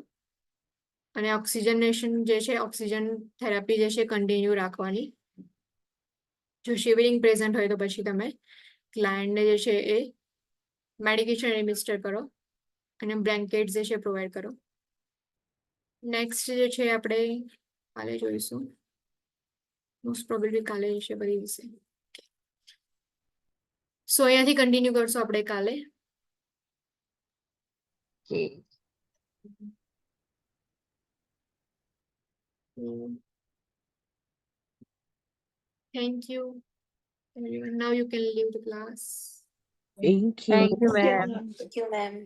A: અને ઓક્સિજનેશન જે છે ઓક્સિજન થેરાપી જે છે કન્ટિન્યુ રાખવાની. જો શિવરિંગ પ્રેઝન્ટ હોય તો પછી તમે ક્લાયન્ટને જે છે એ મેડિકેશન એડમિનિસ્ટર કરો અને બ્લેન્કેટ જે છે પ્રોવાઈડ કરો. નેક્સ્ટ જે છે આપણે કાલે જોઈશું, મોસ્ટ પ્રોબેબલી કાલે છે બધી વિશે. સો અહીંયાથી કન્ટિન્યુ કરશું આપણે કાલે.
B: Okay.
A: Thank you everyone. Now you can leave the class.
F: Thank you.
B: Thank you, ma'am.
E: Thank you, ma'am.